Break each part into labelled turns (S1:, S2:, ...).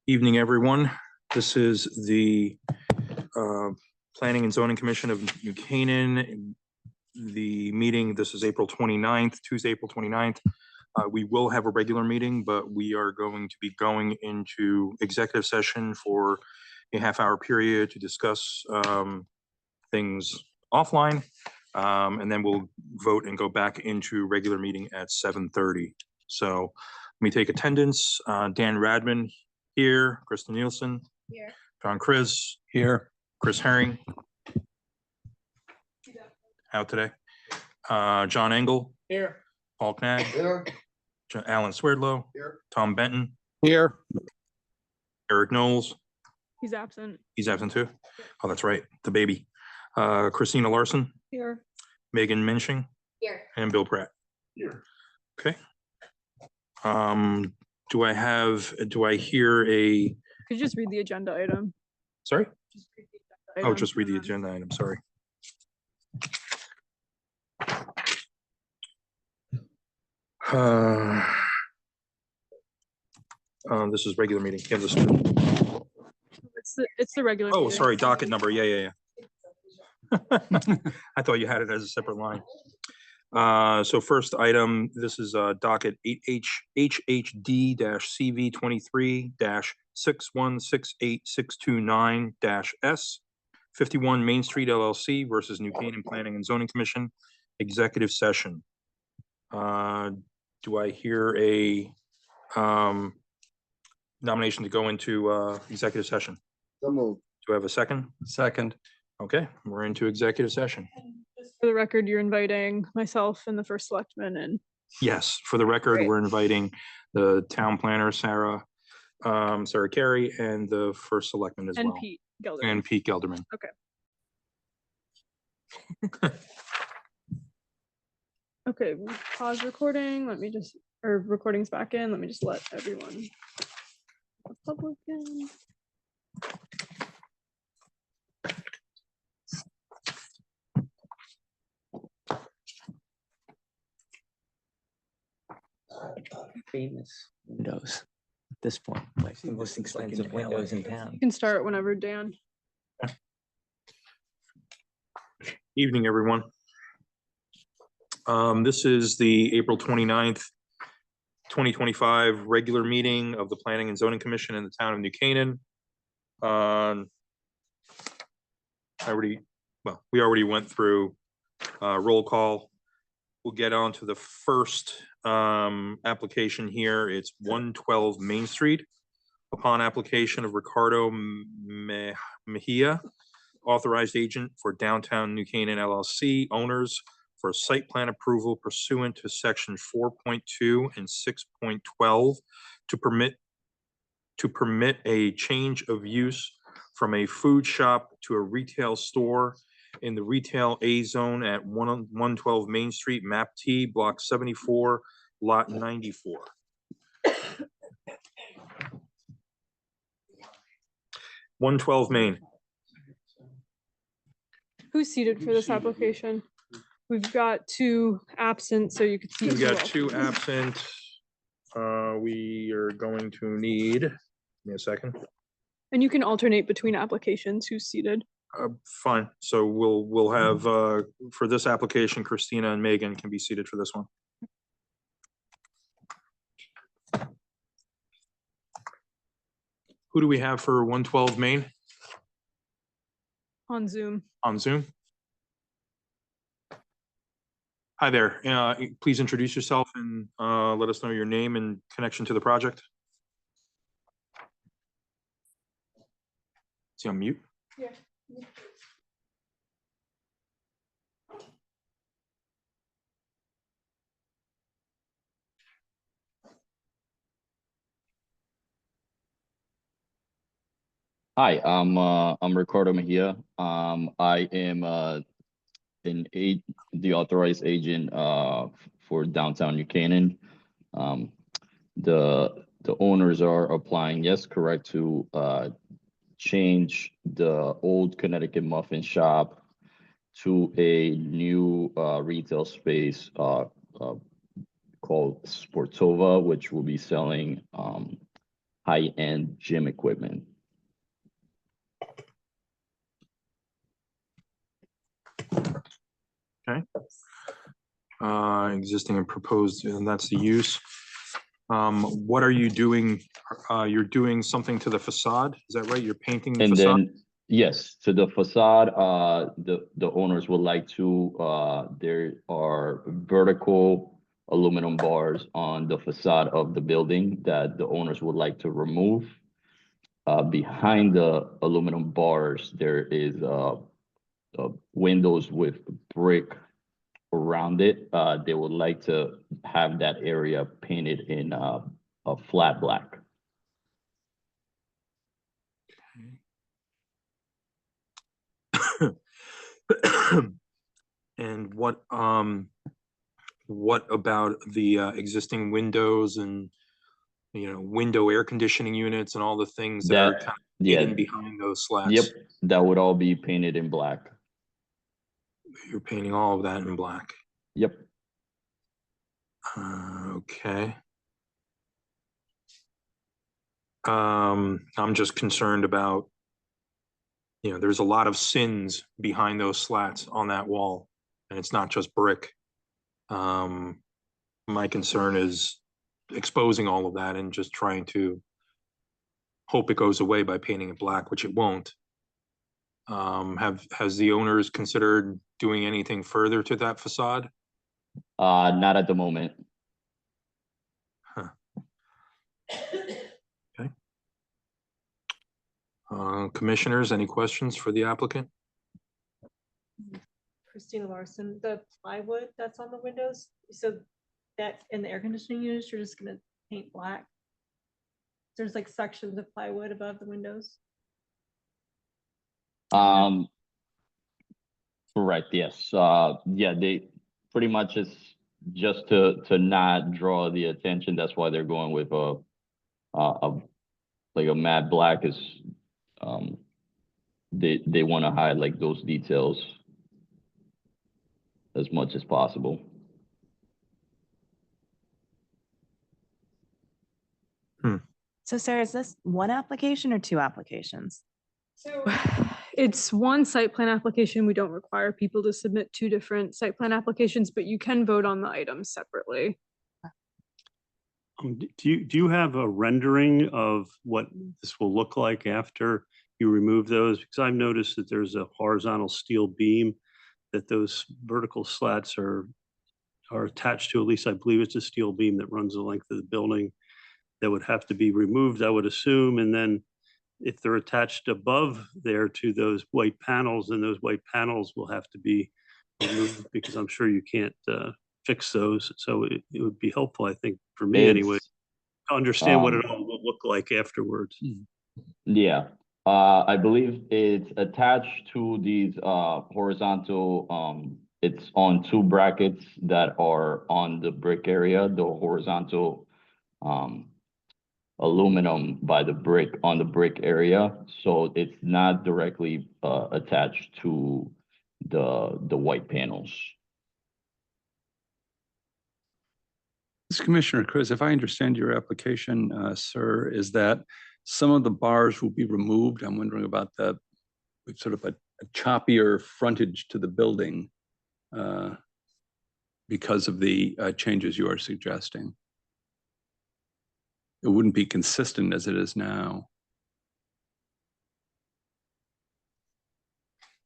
S1: Evening, everyone. This is the Planning and Zoning Commission of New Canaan. The meeting, this is April 29th, Tuesday, April 29th. We will have a regular meeting, but we are going to be going into executive session for a half-hour period to discuss things offline. And then we'll vote and go back into regular meeting at 7:30. So let me take attendance. Dan Radman here, Krista Nielsen.
S2: Here.
S1: John Chris. Here. Chris Herring. Out today. John Engel.
S3: Here.
S1: Paul Knag.
S3: Here.
S1: Alan Swerdlow.
S3: Here.
S1: Tom Benton.
S3: Here.
S1: Eric Knowles.
S2: He's absent.
S1: He's absent too? Oh, that's right, the baby. Christina Larson.
S2: Here.
S1: Megan Minching.
S2: Here.
S1: And Bill Pratt.
S3: Here.
S1: Okay. Do I hear a,
S2: Could you just read the agenda item?
S1: sorry?
S2: Just read the agenda
S1: Oh,
S2: item,
S1: just read the
S2: and then-
S1: agenda item, sorry. This is regular meeting. Yeah, this-
S2: It's the regular.
S1: Oh,
S2: meeting.
S1: sorry, docket number. Yeah. I thought you had it as a separate line. So first item, this is docket HHD-CV 23-6168629-S 51 Main Street LLC versus New Canaan Planning and Zoning Commission, executive session. Do I hear a nomination to go into executive session?
S3: So moved.
S1: Do I have a second?
S3: Second.
S1: Okay, we're into executive session.
S2: Just for the record, you're inviting myself and the first selectman and
S1: Yes, for the record,
S2: Great.
S1: we're inviting the town planner, Sarah Carey, and the first selectman as well.
S2: Pete Gelder.
S1: And Pete Gelderman.
S2: Okay, we'll pause recording. Let me just, or recording's back in. Let me just let everyone. Public in.
S4: Famous windows at this point, like the most expensive windows in town.
S2: You can start whenever, Dan.
S1: Evening, everyone. This is the April 29th, 2025 regular meeting of the Planning and Zoning Commission in the town of New Canaan. We already went through roll call. We'll get on to the first application here. It's 112 Main Street. Upon application of Ricardo Mejia, authorized agent for Downtown New Canaan LLC, owners for site plan approval pursuant to section 4.2 and 6.12 to permit a change of use from a food shop to a retail store in the retail A zone at 112 Main Street, map T, block 74, lot 94. (112 Main).
S2: Who's seated for this application? We've got two absent, so you could see.
S1: We've got two absent. We are going to need, give me a second.
S2: And you can alternate between applications who's seated.
S1: Fine, so we'll have, for this application, Christina and Megan can be seated for this one. Who do we have for 112 Main
S2: On Zoom.
S1: on Zoom? Hi there, please introduce yourself and let us know your name and connection to the project. Is he on mute?
S2: Yeah.
S5: Hi, I'm Ricardo Mejia. I am the authorized agent for Downtown New Canaan. The owners are applying, yes, correct, to change the old Connecticut Muffin Shop to a new retail space called Sportova, which will be selling high-end gym equipment.
S1: Existing and proposed, and that's the use. What are you doing? You're doing something to the facade, is that right? You're painting the
S5: And
S1: facade?
S5: then, yes, to the facade, the owners would like to, there are vertical aluminum bars on the facade of the building that the owners would like to remove. Behind the aluminum bars, there is windows with brick around it. They would like to have that area painted in a flat black.
S1: And what about the existing windows and, you know, window air conditioning units and all the things that are
S5: That,
S1: kind of
S5: yeah,
S1: hidden behind those slats?
S5: yep, that would all be painted in black.
S1: You're painting all of that in black.
S5: Yep.
S1: Okay. I'm just concerned about, you know, there's a lot of sins behind those slats on that wall, and it's not just brick. My concern is exposing all of that and just trying to hope it goes away by painting it black, which it won't. Has the owners considered doing anything further to that facade?
S5: Not at the moment.
S1: Okay. Commissioners, any questions for the applicant?
S3: Christina Larson, the plywood that's on the windows, so that in the air conditioning units, you're just gonna paint black? There's like sections of plywood above the windows?
S5: Correct, yes. Yeah, they pretty much is just to not draw the attention. That's why they're going with like a matte black is, they want to hide like those details as much as possible.
S6: So Sarah, is this one application or two applications?
S2: So it's one site plan application. We don't require people to submit two different site plan applications, but you can vote on the items separately.
S7: Do you have a rendering of what this will look like after you remove those? Because I've noticed that there's a horizontal steel beam that those vertical slats are attached to. At least I believe it's a steel beam that runs the length of the building that would have to be removed, I would assume. And then if they're attached above there to those white panels, then those white panels will have to be removed because I'm sure you can't fix those. So it would be helpful, I think, for me anyway, to understand what it all will look like afterwards.
S5: Yeah, I believe it's attached to these horizontal, it's on two brackets that are on the brick area, the horizontal aluminum by the brick on the brick area. So it's not directly attached to the white panels.
S8: This is Commissioner Chris, if I understand your application, sir, is that some of the bars will be removed. I'm wondering about the sort of a choppier frontage to the building because of the changes you are suggesting. It wouldn't be consistent as it is now.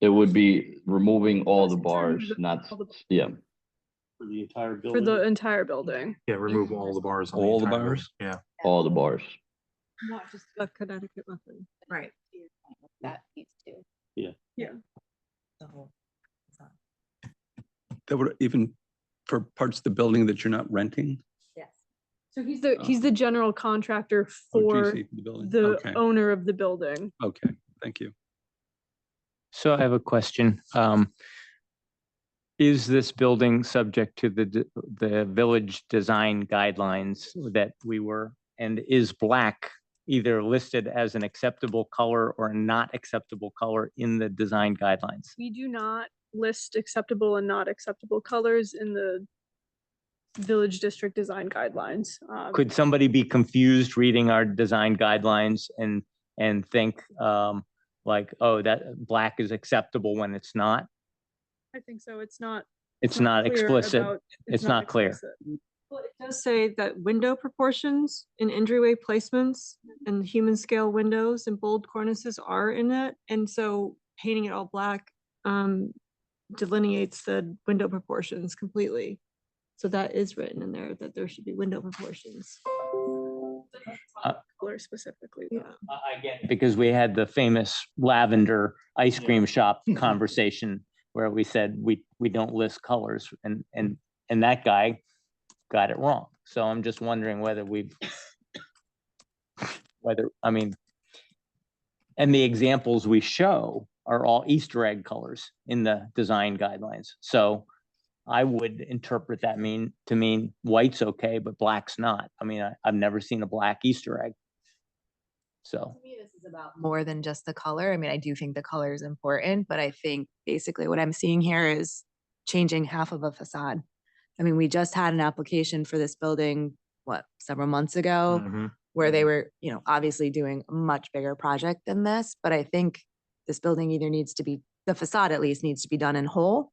S5: It would be removing all the
S2: In terms
S5: bars,
S2: of
S5: not,
S2: all the-
S5: yeah.
S7: For the entire
S2: For
S7: building?
S2: the entire building.
S1: Yeah, remove all the bars. on
S8: All the
S1: entire
S8: bars?
S1: building. Yeah.
S5: All the bars.
S3: Not just the Connecticut method.
S6: Right.
S9: That needs to.
S6: The whole facade.
S8: That would even for parts of the building that you're not renting?
S9: Yes.
S2: So he's the general contractor
S8: Oh,
S2: for
S8: GC the building.
S2: the
S8: Okay,
S2: owner of the building.
S8: okay, thank you.
S4: So I have a question. Is this building subject to the village design guidelines that we were, and is black either listed as an acceptable color or not acceptable color in the design guidelines?
S2: We do not list acceptable and not acceptable colors in the village district design guidelines.
S4: Could somebody be confused reading our design guidelines and think like, oh, that black is acceptable when it's not?
S2: I think so. It's not.
S4: It's not
S2: clear
S4: explicit.
S2: about-
S4: It's not clear.
S2: explicit.
S3: Well, it does say that window proportions and entryway placements and human scale windows and bold cornices are in it. And so painting it all black delineates the window proportions completely. So that is written in there, that there should be window proportions.
S2: Color specifically.
S3: Yeah.
S4: Again, because we had the famous lavender ice cream shop conversation where we said we don't list colors, and that guy got it wrong. So I'm just wondering whether I mean, and the examples we show are all Easter egg colors in the design guidelines. So I would interpret that to mean white's okay, but black's not. I mean, I've never seen a black Easter egg. So.
S6: To me, this is about more than just the color. I mean, I do think the color is important, but I think basically what I'm seeing here is changing half of a facade. I mean, we just had an application for this building, several months ago, where they were, obviously doing a much bigger project than this. But I think this building either needs to be, the facade at least needs to be done in whole,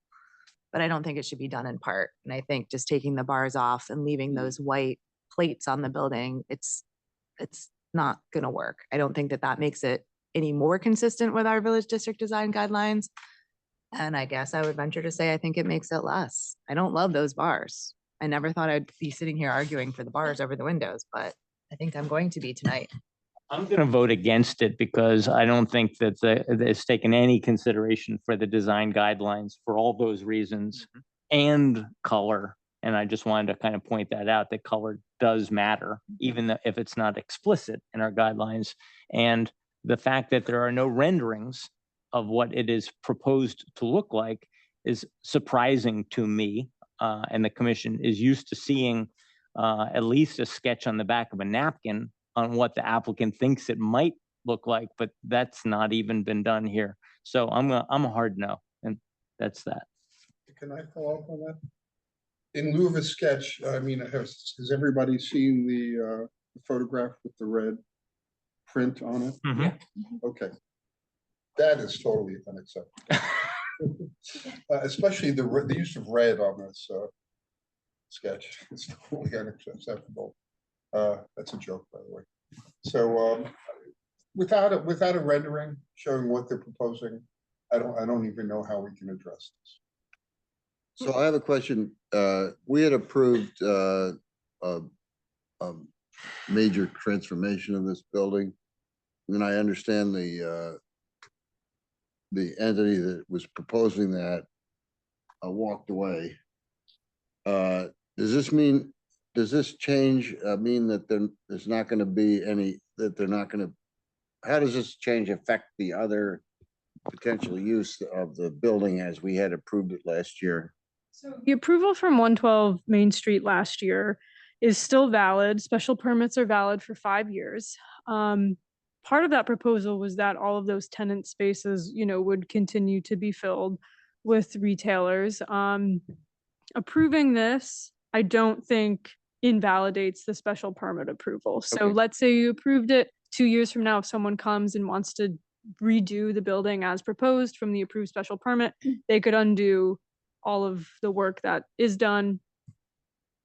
S6: but I don't think it should be done in part. And I think just taking the bars off and leaving those white plates on the building, it's not gonna work. I don't think that makes it any more consistent with our village district design guidelines. And I guess I would venture to say, I think it makes it less. I don't love those bars. I never thought I'd be sitting here arguing for the bars over the windows, but I think I'm going to be tonight.
S4: I'm going to vote against it because I don't think that it's taken any consideration for the design guidelines for all those reasons and color. And I just wanted to kind of point that out, that color does matter, even if it's not explicit in our guidelines. And the fact that there are no renderings of what it is proposed to look like is surprising to me. And the commission is used to seeing at least a sketch on the back of a napkin on what the applicant thinks it might look like, but that's not even been done here. So I'm a hard no, and that's that.
S10: Can I follow up on that? In lieu of a sketch, I mean, has everybody seen the photograph with the red print on it?
S1: Mhm.
S10: Okay. That is totally unacceptable. Especially the use of red on this sketch. It's totally unacceptable. That's a joke, by the way. So without a rendering showing what they're proposing, I don't even know how we can address this.
S11: So I have a question. We had approved a major transformation of this building. And I understand the entity that was proposing that walked away. Does this change mean that there's not going to be any, that they're not going to, how does this change affect the other potential use of the building as we had approved it last year?
S2: So the approval from 112 Main Street last year is still valid. Special permits are valid for 5 years. Part of that proposal was that all of those tenant spaces, would continue to be filled with retailers. Approving this, I don't think invalidates the special permit approval. So
S11: Okay.
S2: let's say you approved it 2 years from now, if someone comes and wants to redo the building as proposed from the approved special permit, they could undo all of the work that is done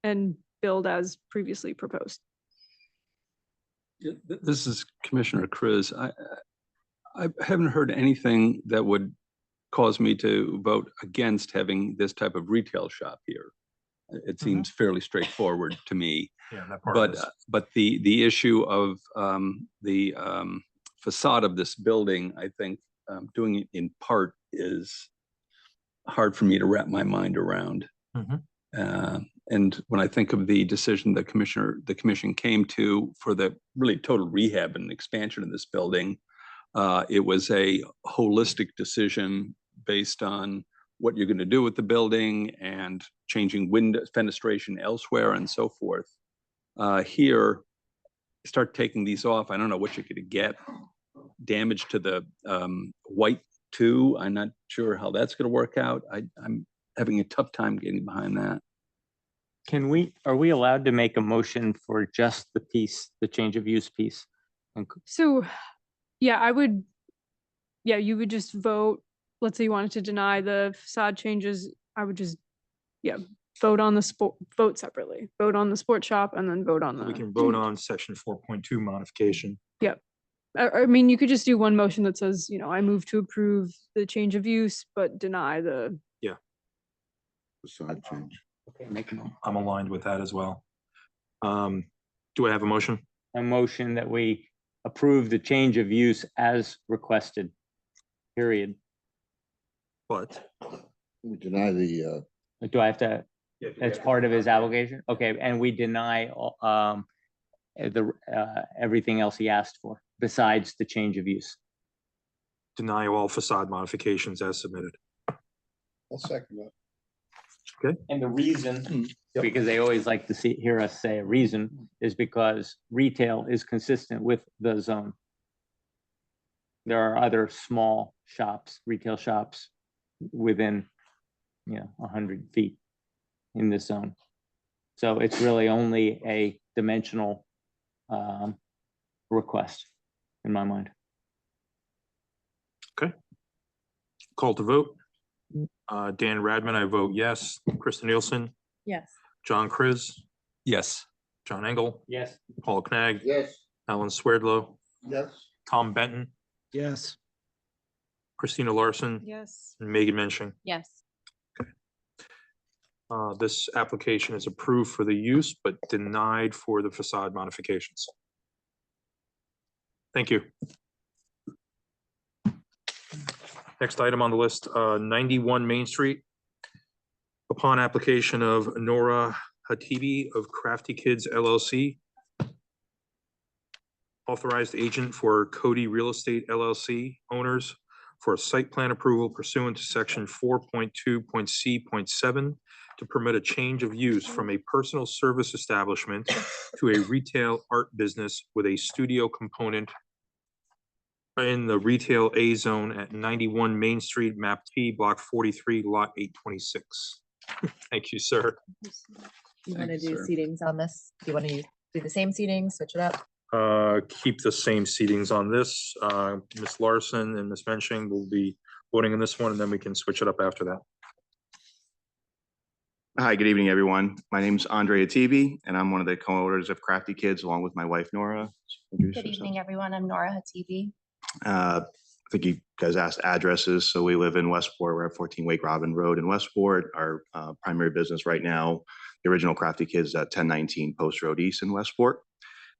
S2: and build as previously proposed.
S8: This is Commissioner Cruz. I haven't heard anything that would cause me to vote against having this type of retail shop here. It seems fairly straightforward to me.
S1: Yeah, that part is.
S8: But the issue of the facade of this building, I think doing it in part is hard for me to wrap my mind around. And when I think of the decision the commission came to for the really total rehab and expansion of this building, it was a holistic decision based on what you're going to do with the building and changing window fenestration elsewhere and so forth. Here, start taking these off. I don't know what you're going to get. Damage to the white too. I'm not sure how that's going to work out. I'm having a tough time getting behind that.
S4: Are we allowed to make a motion for just the piece, the change of use piece?
S2: So, yeah, you would just vote, let's say you wanted to deny the facade changes, I would just, vote separately, vote on the sports shop and then vote on
S1: So we
S2: the.
S1: can vote on section 4.2 modification.
S2: I mean, you could just do one motion that says, I move to approve the change of use, but deny the.
S11: Facade change.
S4: Okay, make a mo-
S1: I'm aligned with that as well. Do I have a motion?
S4: a motion that we approve the change of use as requested, period.
S1: But
S11: We deny the,
S4: Do I have to, that's part of his obligation? Okay, and we deny everything else he asked for besides the change of use.
S1: deny all facade modifications as submitted.
S10: I'll second that.
S4: And the reason, because they always like to hear us say a reason, is because retail is consistent with the zone. There are other small shops, retail shops within, 100 feet in this zone. So it's really only a dimensional request in my mind.
S1: Call to vote. Dan Radman, I vote yes. Krista Nielsen,
S9: Yes.
S1: John Chris,
S8: Yes.
S1: John Engel,
S4: Yes.
S1: Paul Knag,
S11: yes,
S1: Alan Swerdlow,
S10: Yes,
S1: Tom Benton,
S8: Yes.
S1: Christina Larson,
S3: Yes.
S1: and Megan Mensching.
S9: Yes.
S1: This application is approved for the use, but denied for the facade modifications. Thank you. Next item on the list, 91 Main Street. Upon application of Nora Hatibi of Crafty Kids LLC, authorized agent for Cody Real Estate LLC owners for a site plan approval pursuant to section 4.2.c.7 to permit a change of use from a personal service establishment to a retail art business with a studio component in the retail A zone at 91 Main Street, map T, block 43, lot 826. Thank you, sir.
S6: You want to
S8: Thank you,
S6: do
S8: sir.
S6: seatings on this? Do you want to do the same seating, switch it up?
S1: Keep the same seatings on this. Ms. Larson and Ms. Mensching will be voting on this one, and then we can switch it up after that.
S12: Hi, good evening, everyone. My name is Andre Atibi, and I'm one of the co-owners of Crafty Kids, along with my wife, Nora.
S9: Good evening, everyone. I'm Nora Hatibi.
S12: I think you guys asked addresses, so we live in Westport. We're at 14 Wake Robin Road in Westport. Our primary business right now, the original Crafty Kids at 1019 Post Road East in Westport.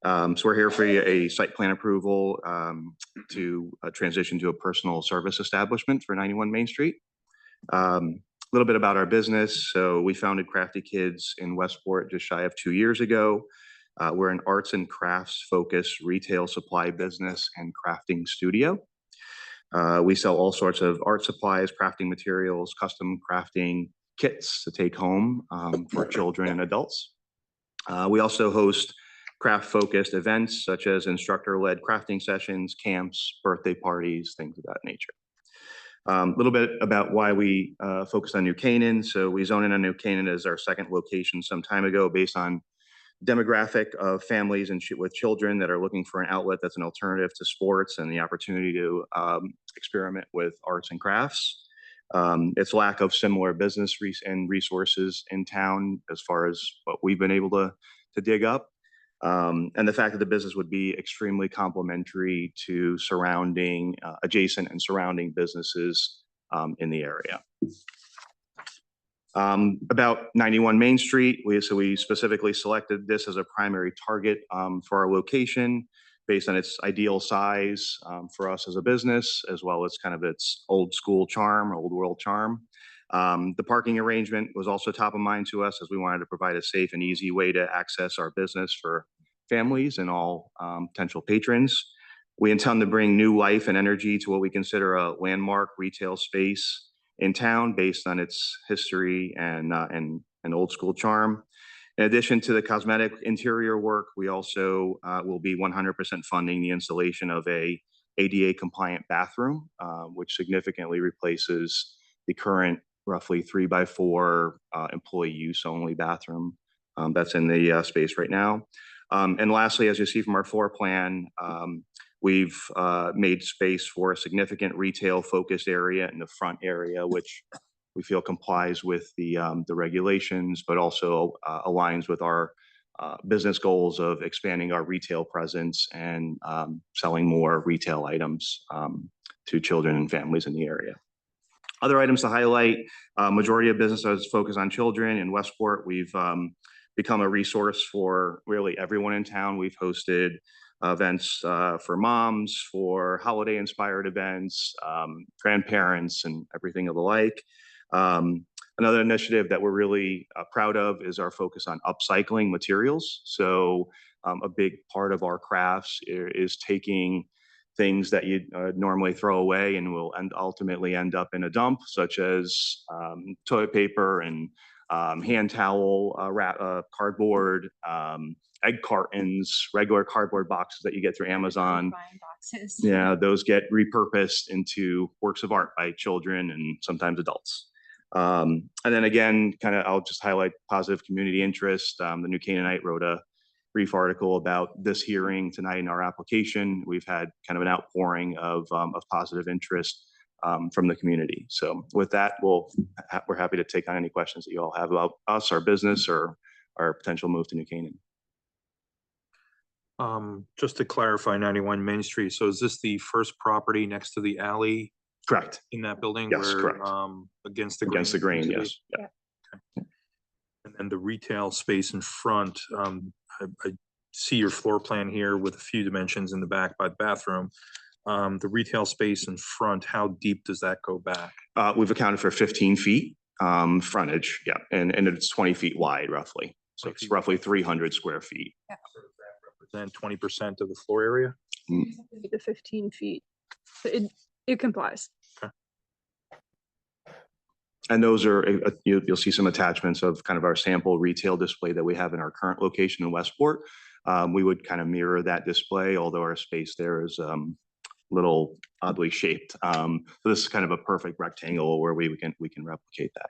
S12: So we're here for a site plan approval to transition to a personal service establishment for 91 Main Street. A little bit about our business. So we founded Crafty Kids in Westport just shy of 2 years ago. We're an arts and crafts focused retail supply business and crafting studio. We sell all sorts of art supplies, crafting materials, custom crafting kits to take home for children and adults. We also host craft-focused events such as instructor-led crafting sessions, camps, birthday parties, things of that nature. A little bit about why we focused on New Canaan. So we zoned in on New Canaan as our second location some time ago based on demographic of families and with children that are looking for an outlet that's an alternative to sports and the opportunity to experiment with arts and crafts. Its lack of similar business and resources in town as far as what we've been able to dig up. And the fact that the business would be extremely complementary to surrounding, adjacent and surrounding businesses in the area. About 91 Main Street, we specifically selected this as a primary target for our location based on its ideal size for us as a business, as well as kind of its old school charm, old world charm. The parking arrangement was also top of mind to us as we wanted to provide a safe and easy way to access our business for families and all potential patrons. We intend to bring new life and energy to what we consider a landmark retail space in town based on its history and old school charm. In addition to the cosmetic interior work, we also will be 100% funding the installation of a ADA compliant bathroom, which significantly replaces the current roughly 3x4 employee use only bathroom That's in the space right now. And lastly, as you see from our floor plan, we've made space for a significant retail focused area in the front area, which we feel complies with the regulations, but also aligns with our business goals of expanding our retail presence and selling more retail items to children and families in the area. Other items to highlight, majority of businesses focus on children. In Westport, we've become a resource for really everyone in town. We've hosted events for moms, for holiday inspired events, grandparents and everything of the like. Another initiative that we're really proud of is our focus on upcycling materials. So a big part of our crafts is taking things that you normally throw away and will ultimately end up in a dump, such as toilet paper and hand towel, cardboard, egg cartons, regular cardboard boxes that you get through Amazon.
S9: Boxes.
S12: Yeah, those get repurposed into works of art by children and sometimes adults. And then again, I'll just highlight positive community interest. The New Canaanite wrote a brief article about this hearing tonight in our application. We've had kind of an outpouring of positive interest from the community. So with that, we're happy to take on any questions that you all have about us, our business, or our potential move to New Canaan.
S1: Just to clarify, 91 Main Street. So is this the first property next to the alley?
S12: Correct.
S1: In that building?
S12: Yes,
S1: where,
S12: correct.
S1: Against the
S12: Against the grain,
S1: used to be?
S12: yes. Yeah.
S1: Okay. And then the retail space in front, I see your floor plan here with a few dimensions in the back by the bathroom. The retail space in front, how deep does that go back?
S12: We've accounted for 15 feet frontage, yeah, and it's 20 feet wide roughly. So it's roughly 300 square feet.
S2: Yeah.
S1: Represent 20% of the floor area?
S2: The 15 feet. So it complies.
S1: Okay.
S12: And those are, you'll see some attachments of kind of our sample retail display that we have in our current location in Westport. We would kind of mirror that display, although our space there is little oddly shaped. So this is kind of a perfect rectangle where we can replicate that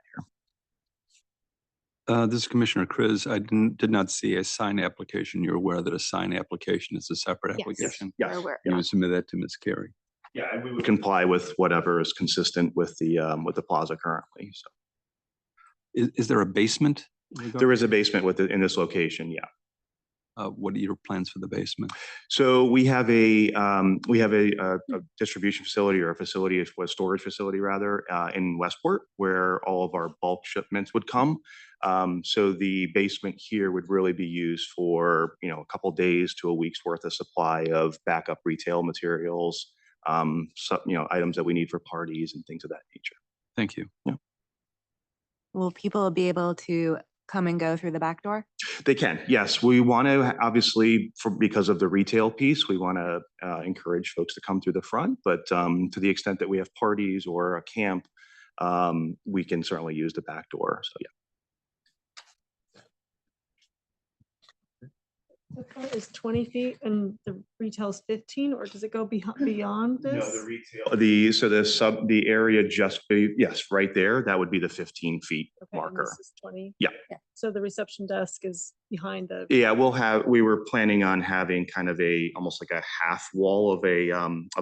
S12: here.
S8: This is Commissioner Kriz. I did not see a sign application. You're aware that a sign application is a separate application?
S12: Yes.
S8: You would submit that to Ms. Carey.
S12: Yeah, and we would comply with whatever is consistent with the plaza currently. So
S8: Is there a basement?
S12: there is a basement in this location, yeah.
S8: What are your plans for the basement?
S12: So we have a distribution facility, or a facility, a storage facility rather, in Westport, where all of our bulk shipments would come. So the basement here would really be used for, a couple days to a week's worth of supply of backup retail materials, items that we need for parties and things of that nature.
S8: Thank you.
S12: Yeah.
S6: Will people be able to come and go through the back door?
S12: They can, yes. We want to, obviously, because of the retail piece, we want to encourage folks to come through the front, but to the extent that we have parties or a camp, we can certainly use the back door, so yeah.
S3: The front is 20 feet and the retail's 15, or does it go beyond this?
S12: No, the retail, the area yes, right there, that would be the 15 feet
S3: Okay, and
S12: marker.
S3: this is 20?
S12: Yeah.
S3: So the reception desk is behind the.
S12: Yeah, we were planning on having kind of almost like a half wall of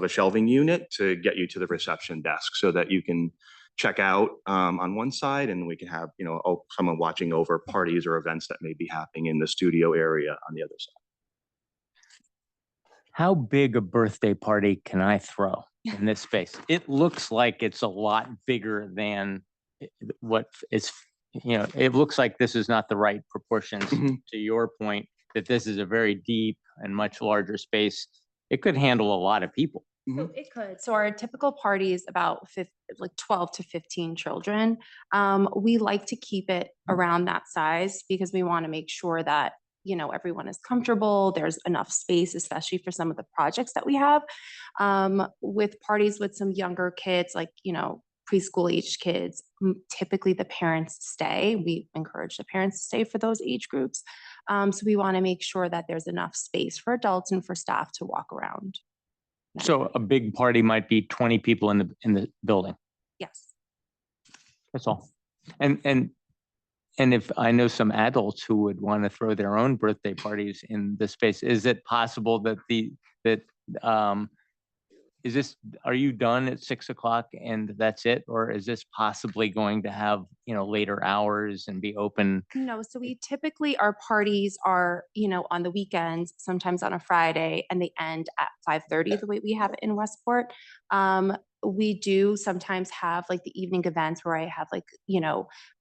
S12: a shelving unit to get you to the reception desk so that you can check out on one side, and we can have, someone watching over parties or events that may be happening in the studio area on the other side.
S4: How big a birthday party can I throw in this space? It looks like it's a lot bigger than what is, it looks like this is not the right proportions. To your point, that this is a very deep and much larger space. It could handle a lot of people.
S9: So it could. So our typical party is about 12 to 15 children. We like to keep it around that size because we want to make sure that, everyone is comfortable. There's enough space, especially for some of the projects that we have. With parties with some younger kids, like, preschool aged kids, typically the parents stay. We encourage the parents to stay for those age groups. So we want to make sure that there's enough space for adults and for staff to walk around.
S4: So a big party might be 20 people in the building.
S9: Yes.
S4: That's all. And And if I know some adults who would want to throw their own birthday parties in the space, is it possible that is this, are you done at 6 o'clock and that's it? Or is this possibly going to have, later hours and be open?
S9: No, so we typically, our parties are, on the weekends, sometimes on a Friday, and they end at 5:30, the way we have it in Westport. We do sometimes have like the evening events where I have like,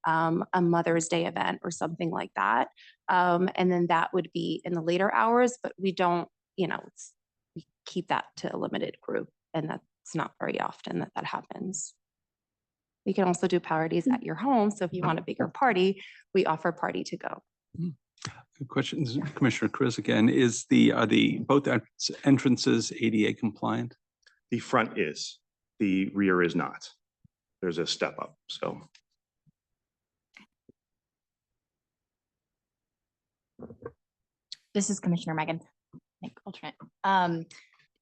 S9: a Mother's Day event or something like that. And then that would be in the later hours, but we don't, we keep that to a limited group, and that's not very often that happens. We can also do parties at your home. So if you want a bigger party, we offer party to go.
S8: Questions, Commissioner Chris again, are both entrances ADA compliant?
S12: The front is, the rear is not. There's a step up, so.
S13: This is Commissioner Megan, alternate.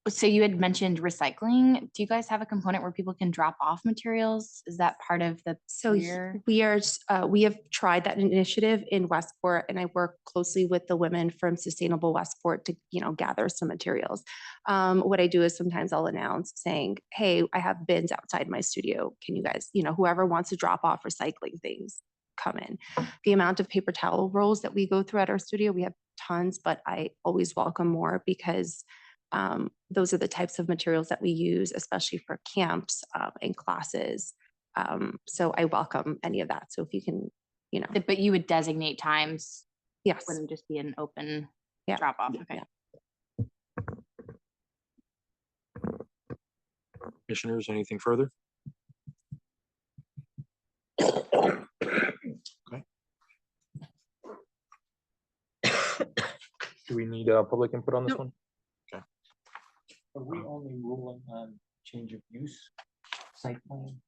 S13: So you had mentioned recycling. Do you guys have a component where people can drop off materials? Is that part of the rear?
S9: We have tried that initiative in Westport, and I work closely with the women from Sustainable Westport to, gather some materials. What I do is sometimes I'll announce saying, hey, I have bins outside my studio. Can you guys, whoever wants to drop off recycling things, come in. The amount of paper towel rolls that we go through at our studio, we have tons, but I always welcome more because those are the types of materials that we use, especially for camps and classes. So I welcome any of that. So if you can,
S13: But you would designate times?
S9: Yes.
S13: Wouldn't just be an open
S9: Yeah.
S13: drop off? Okay.
S1: Commissioners, anything further? Okay. Do we need public input on this
S2: Nope.
S1: one? Okay.
S4: Are we only ruling on change of use site plan?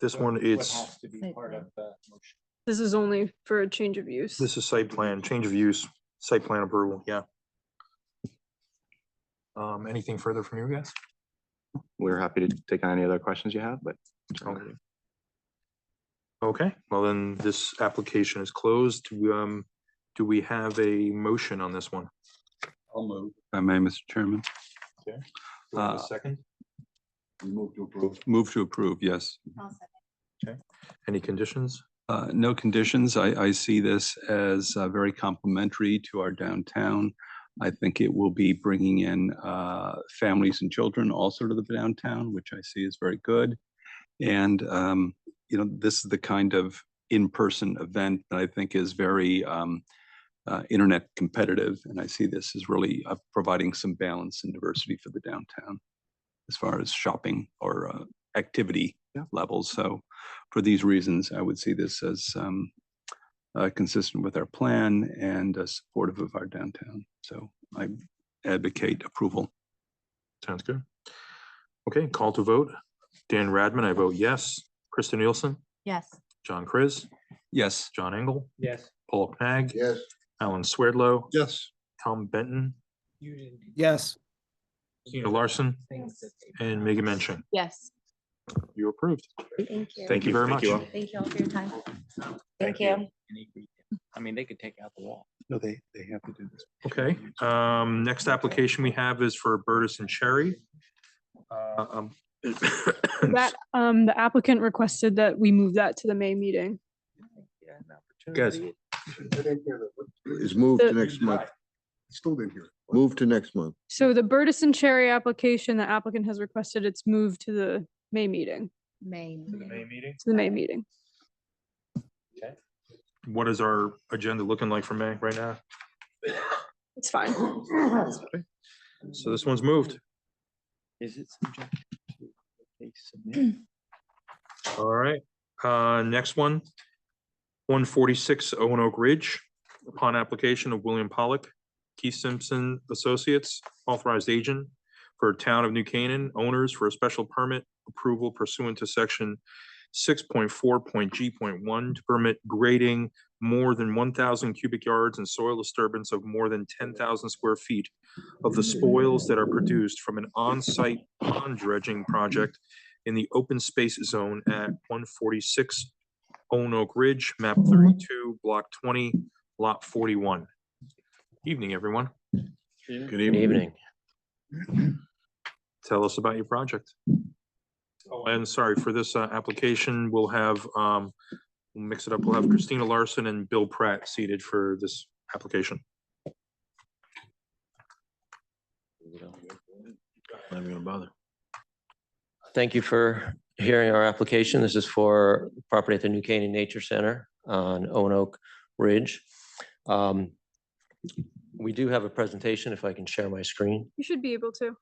S1: This one is,
S4: to be part of the motion?
S2: This is only for a change of use.
S1: this is site plan, change of use, site plan approval, yeah. Anything further from you guys?
S12: We're happy to take on any other questions you have, but.
S1: Okay. Okay, well then this application is closed. Do we have a motion on this one?
S8: I'll move. If I may, Mr. Chairman.
S1: Okay. Do we have a second?
S11: Move to approve.
S8: Move to approve, yes.
S1: Okay. Any conditions?
S8: No conditions. I see this as very complimentary to our downtown. I think it will be bringing in families and children also to the downtown, which I see is very good. And, this is the kind of in-person event that I think is very internet competitive. And I see this as really providing some balance and diversity for the downtown as far as shopping or activity levels. So for these reasons, I would see this as consistent with our plan and supportive of our downtown. So I advocate approval.
S1: Sounds good. Okay, call to vote. Dan Radman, I vote yes. Krista Nielsen,
S13: Yes.
S1: John Chris,
S8: Yes.
S1: John Engel,
S4: Yes.
S1: Paul Knag,
S11: Yes.
S1: Alan Swerdlow,
S11: Yes.
S1: Tom Benton,
S11: Yes.
S1: Tina Larson, and Megan Mention.
S13: Yes.
S1: You approved.
S9: Thank you.
S1: Thank you very much.
S12: all.
S9: Thank you all for your time.
S13: Thank you.
S4: I mean, they could take out the wall.
S8: No, they have to do this.
S1: Okay, next application we have is for Burtis and Cherry.
S2: That, the applicant requested that we move that to the May meeting.
S1: Guys,
S11: Is moved to next month.
S10: Still didn't hear it.
S11: Move to next month.
S2: So the Burtis and Cherry application, the applicant has requested it's moved to the May meeting,
S13: Main.
S1: the May meeting.
S2: to the May meeting.
S1: What is our agenda looking like for May right now?
S2: It's fine.
S1: So this one's moved.
S4: Is it subject to they submit?
S1: All right, next one. 146 Owen Oak Ridge, upon application of William Pollock, Keith Simpson Associates, authorized agent for Town of New Canaan, owners for a special permit approval pursuant to section 6.4.G.1 to permit grading more than 1,000 cubic yards and soil disturbance of more than 10,000 square feet of the spoils that are produced from an on-site pond dredging project in the open space zone at 146 Oak Ridge, map 32, block 20, lot 41. Evening, everyone.
S14: Good evening.
S1: Tell us about your project. Oh, and sorry, for this application, we'll have, we'll mix it up. We'll have Christina Larson and Bill Pratt seated for this application.
S14: Not even gonna bother. Thank you for hearing our application. This is for property at the New Canaan Nature Center on Oak Ridge. We do have a presentation, if I can share my screen.
S2: You should be able to.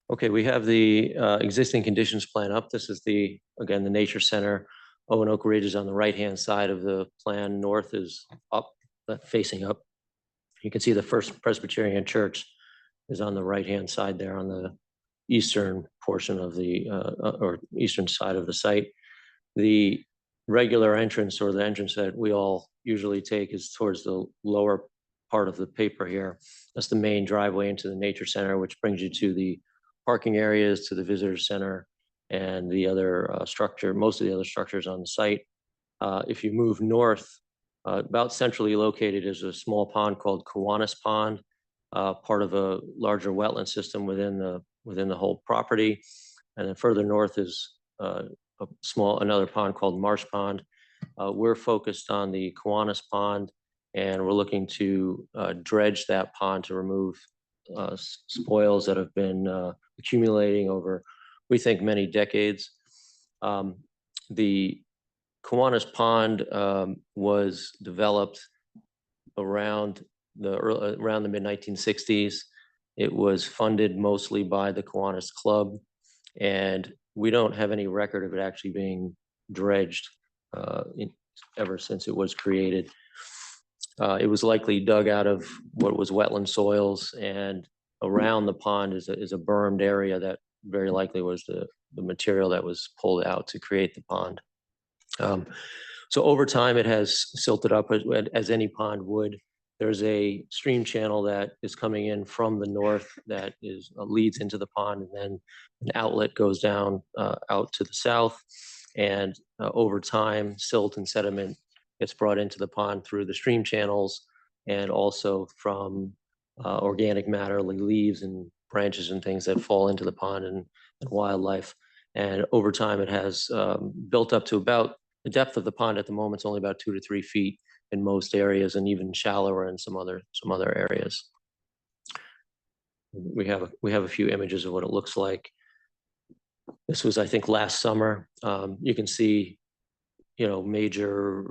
S14: Okay, we have the existing conditions plan up. This is the, again, the Nature Center. Oak Ridge is on the right-hand side of the plan. North is up, facing up. You can see the First Presbyterian Church is on the right-hand side there on the eastern portion of the, or eastern side of the site. The regular entrance, or the entrance that we all usually take, is towards the lower part of the paper here. That's the main driveway into the Nature Center, which brings you to the parking areas, to the visitor center, and the other structure, most of the other structures on the site. If you move north, about centrally located is a small pond called Kiwanis Pond, part of a larger wetland system within the whole property. And then further north is another pond called Marsh Pond. We're focused on the Kiwanis Pond, and we're looking to dredge that pond to remove spoils that have been accumulating over, we think, many decades. The Kiwanis Pond was developed around the mid-1960s. It was funded mostly by the Kiwanis Club, and we don't have any record of it actually being dredged ever since it was created. It was likely dug out of what was wetland soils, and around the pond is a bermed area that very likely was the material that was pulled out to create the pond. So over time, it has silted up as any pond would. There's a stream channel that is coming in from the north that leads into the pond, and then an outlet goes down out to the south. And over time, silt and sediment gets brought into the pond through the stream channels, and also from organic matter like leaves and branches and things that fall into the pond and wildlife. And over time, it has built up to about the depth of the pond at the moment is only about 2 to 3 feet in most areas, and even shallower in some other areas. We have a few images of what it looks like. This was, I think, last summer. You can see, major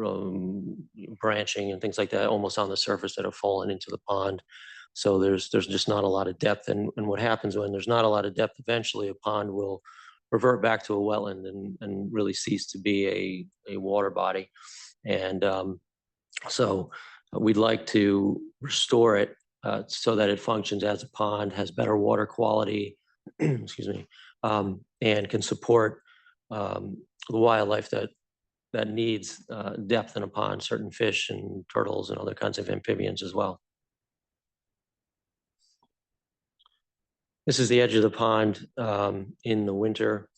S14: branching and things like that almost on the surface that have fallen into the pond. So there's just not a lot of depth. And what happens when there's not a lot of depth, eventually a pond will revert back to a wetland and really cease to be a water body. And so we'd like to restore it so that it functions as a pond, has better water quality, excuse me, and can support the wildlife that needs depth in a pond, certain fish and turtles and other kinds of amphibians as well. This is the edge of the pond in the winter,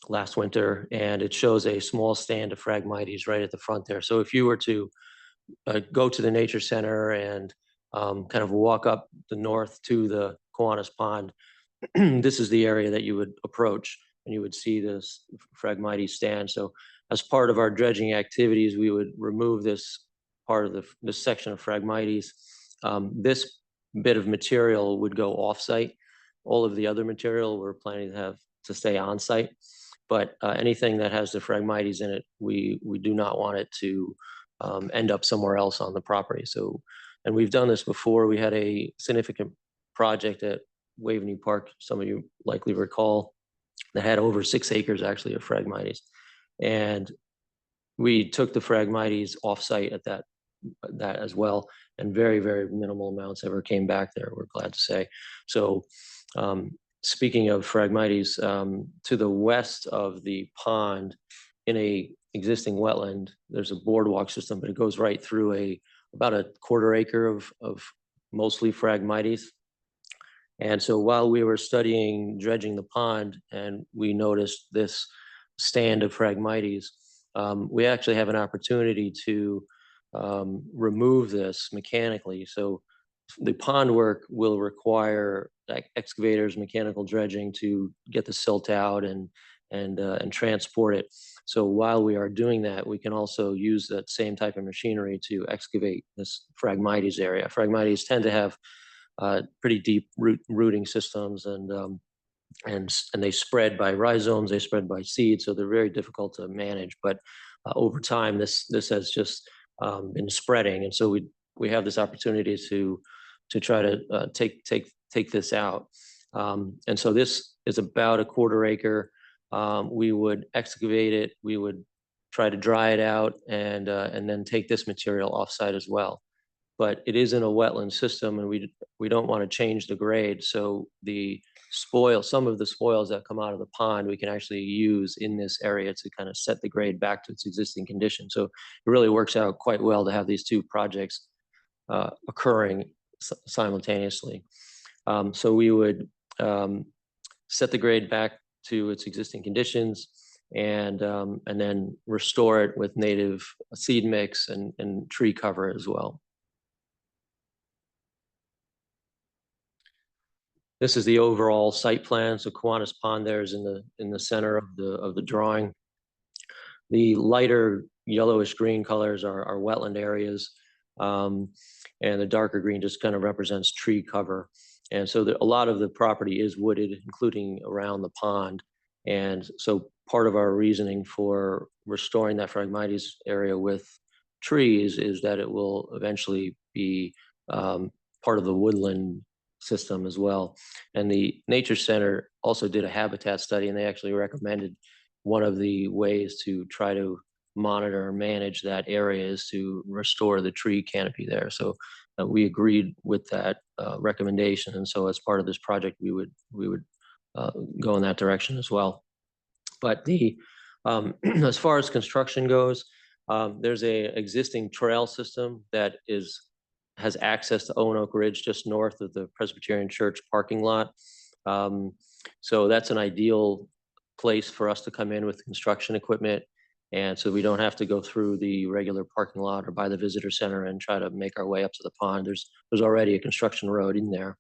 S14: last winter, and it shows a small stand of Phragmites right at the front there. So if you were to go to the Nature Center and kind of walk up the north to the Kiwanis Pond, this is the area that you would approach, and you would see this Phragmites stand. So as part of our dredging activities, we would remove this part of this section of Phragmites. This bit of material would go off-site. All of the other material we're planning to have to stay on site, but anything that has the Phragmites in it, we do not want it to end up somewhere else on the property. So, and we've done this before. We had a significant project at Waveney Park, some of you likely recall, that had over 6 acres actually of Phragmites. And we took the Phragmites off-site at that as well, and very, very minimal amounts ever came back there, we're glad to say. So speaking of Phragmites, to the west of the pond, in a existing wetland, there's a boardwalk system, but it goes right through about a quarter acre of mostly Phragmites. And so while we were studying dredging the pond and we noticed this stand of Phragmites, we actually have an opportunity to remove this mechanically. So the pond work will require excavators, mechanical dredging to get the silt out and transport it. So while we are doing that, we can also use that same type of machinery to excavate this Phragmites area. Phragmites tend to have pretty deep rooting systems, and they spread by rhizomes, they spread by seeds, so they're very difficult to manage. But over time, this has just been spreading, and so we have this opportunity to try to take this out. And so this is about a quarter acre. We would excavate it, we would try to dry it out, and then take this material offsite as well. But it is in a wetland system, and we don't want to change the grade. So some of the spoils that come out of the pond, we can actually use in this area to kind of set the grade back to its existing condition. So it really works out quite well to have these two projects occurring simultaneously. So we would set the grade back to its existing conditions, and then restore it with native seed mix and tree cover as well. This is the overall site plan. So Kiwanis Pond there is in the center of the drawing. The lighter yellowish green colors are wetland areas, and the darker green just kind of represents tree cover. And so a lot of the property is wooded, including around the pond. And so part of our reasoning for restoring that Phragmites area with trees is that it will eventually be part of the woodland system as well. And the Nature Center also did a habitat study, and they actually recommended one of the ways to try to monitor and manage that area is to restore the tree canopy there. So we agreed with that recommendation, and so as part of this project, we would go in that direction as well. But as far as construction goes, there's a existing trail system that has access to Owen Ridge just north of the Presbyterian Church parking lot. So that's an ideal place for us to come in with construction equipment. And so we don't have to go through the regular parking lot or by the visitor center and try to make our way up to the pond. There's already a construction road in there.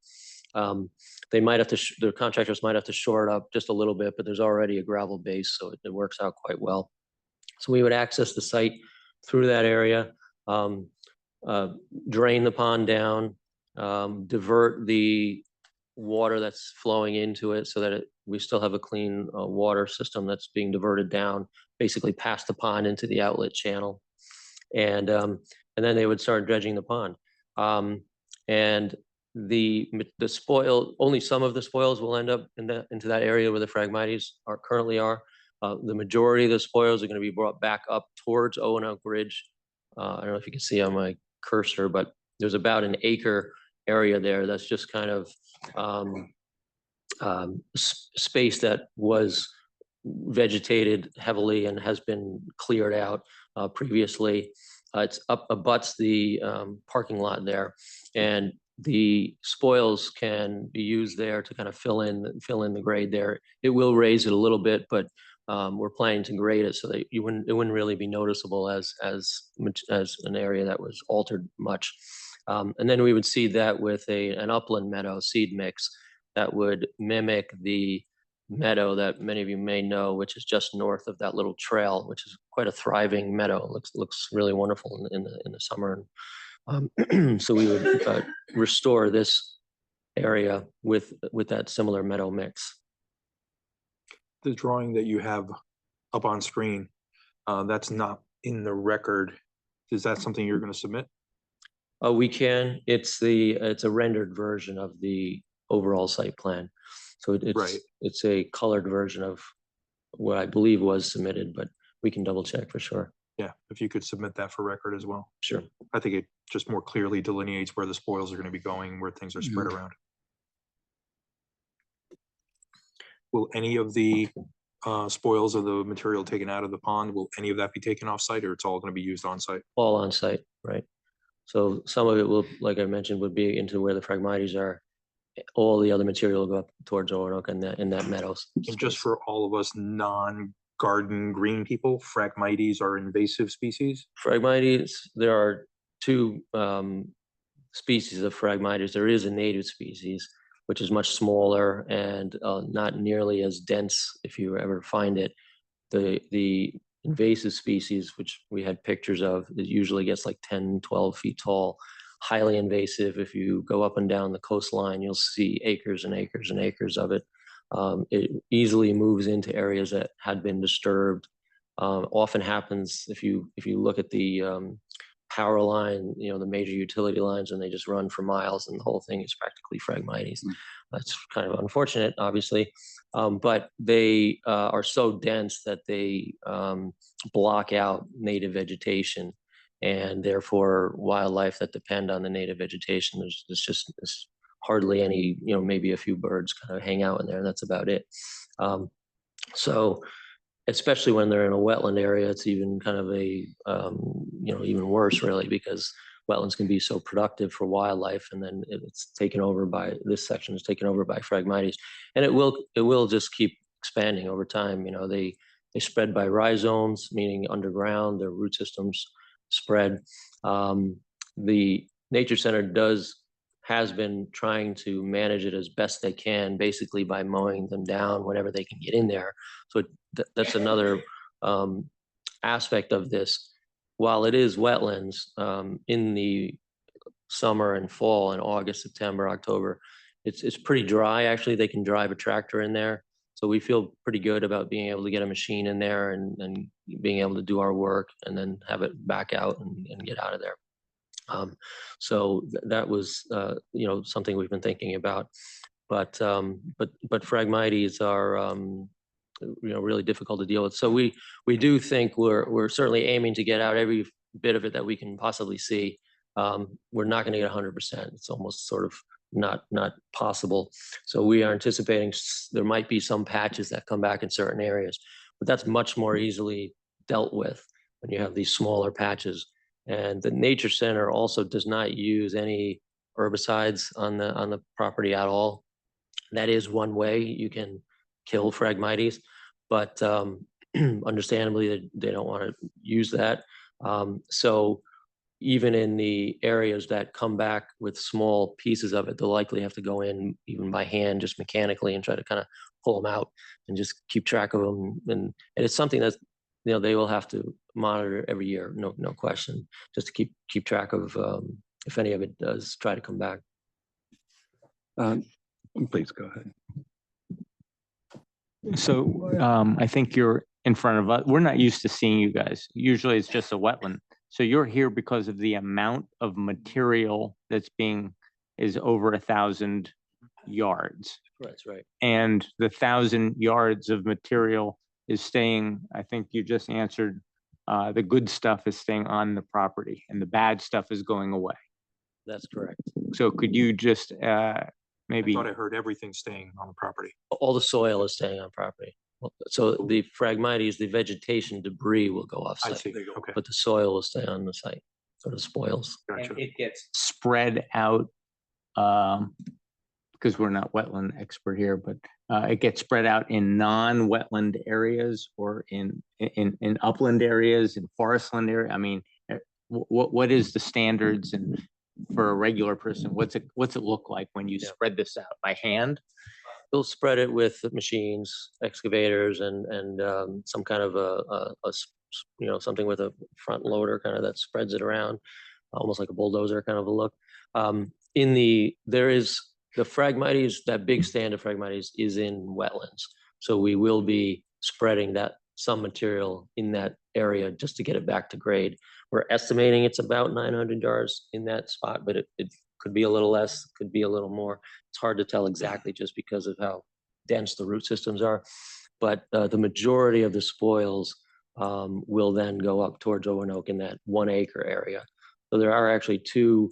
S14: They might have to, the contractors might have to shore it up just a little bit, but there's already a gravel base, so it works out quite well. So we would access the site through that area, drain the pond down, divert the water that's flowing into it so that we still have a clean water system that's being diverted down, basically past the pond into the outlet channel. And then they would start dredging the pond. And the spoil, only some of the spoils will end up into that area where the Phragmites currently are. The majority of the spoils are going to be brought back up towards Owen Ridge. I don't know if you can see on my cursor, but there's about an acre area there that's just kind of space that was vegetated heavily and has been cleared out previously. It's abuts the parking lot there, and the spoils can be used there to kind of fill in the grade there. It will raise it a little bit, but we're planning to grade it so that it wouldn't really be noticeable as an area that was altered much. And then we would seed that with an upland meadow seed mix that would mimic the meadow that many of you may know, which is just north of that little trail, which is quite a thriving meadow. It looks really wonderful in the summer. So we would restore this area with that similar meadow mix.
S1: The drawing that you have up on screen, that's not in the record. Is that something you're going to submit?
S14: We can. It's a rendered version of the overall site plan. So it's a colored version of what I believe was submitted, but we can double check for sure.
S1: Yeah, if you could submit that for record as well.
S14: Sure.
S1: I think it just more clearly delineates where the spoils are going to be going, where things are spread around. will any of the spoils of the material taken out of the pond, will any of that be taken off-site, or it's all going to be used on-site?
S14: All on site, right? So some of it will, like I mentioned, would be into where the Phragmites are. All the other material will go up towards Oronoque and in that meadows.
S1: And just for all of us non-garden green people, Phragmites are invasive species?
S14: Phragmites, there are two species of Phragmites. There is a native species, which is much smaller and not nearly as dense if you ever find it. The invasive species, which we had pictures of, it usually gets like 10, 12 feet tall, highly invasive. If you go up and down the coastline, you'll see acres and acres and acres of it. It easily moves into areas that had been disturbed. Often happens if you look at the power line, you know, the major utility lines, and they just run for miles, and the whole thing is practically Phragmites. That's kind of unfortunate, obviously, but they are so dense that they block out native vegetation, and therefore wildlife that depend on the native vegetation. There's hardly any, you know, maybe a few birds kind of hang out in there, and that's about it. So especially when they're in a wetland area, it's even kind of a, you know, even worse really, because wetlands can be so productive for wildlife, and then it's taken over by, this section is taken over by Phragmites, and it will just keep expanding over time. You know, they spread by rhizomes, meaning underground, their root systems spread. The Nature Center has been trying to manage it as best they can, basically by mowing them down whenever they can get in there. So that's another aspect of this. While it is wetlands, in the summer and fall, in August, September, October, it's pretty dry. Actually, they can drive a tractor in there. So we feel pretty good about being able to get a machine in there and being able to do our work and then have it back out and get out of there. So that was, you know, something we've been thinking about, but Phragmites are, you know, really difficult to deal with. So we do think we're certainly aiming to get out every bit of it that we can possibly see. We're not going to get 100%. It's almost sort of not possible. So we are anticipating there might be some patches that come back in certain areas, but that's much more easily dealt with when you have these smaller patches. And the Nature Center also does not use any herbicides on the property at all. That is one way you can kill Phragmites, but understandably they don't want to use that. So even in the areas that come back with small pieces of it, they'll likely have to go in even by hand, just mechanically, and try to kind of pull them out and just keep track of them. And it's something that's, you know, they will have to monitor every year, no question, just to keep track of if any of it does try to come back.
S8: Please go ahead.
S4: So I think you're in front of us. We're not used to seeing you guys. Usually it's just a wetland. So you're here because of the amount of material is over 1,000 yards.
S14: That's right.
S4: And the 1,000 yards of material is staying, I think you just answered, the good stuff is staying on the property and the bad stuff is going away.
S14: That's correct.
S4: So could you just maybe?
S1: I thought I heard everything staying on the property.
S14: All the soil is staying on property. So the Phragmites, the vegetation debris will go off
S1: I
S14: site,
S1: see, okay.
S14: but the soil will stay on the site, sort of spoils.
S1: Gotcha.
S4: And it gets spread out, because we're not wetland expert here, but it gets spread out in non-wetland areas or in upland areas, in forestland area. I mean, what is the standards and for a regular person, what's it look like when you spread this out by hand?
S14: We'll spread it with machines, excavators, and some kind of a you know, something with a front loader kind of that spreads it around, almost like a bulldozer kind of a look. There is the Phragmites, that big stand of Phragmites is in wetlands. So we will be spreading some material in that area just to get it back to grade. We're estimating it's about 900 yards in that spot, but it could be a little less, could be a little more. It's hard to tell exactly just because of how dense the root systems are. But the majority of the spoils will then go up towards Oronoque in that 1 acre area. So there are actually two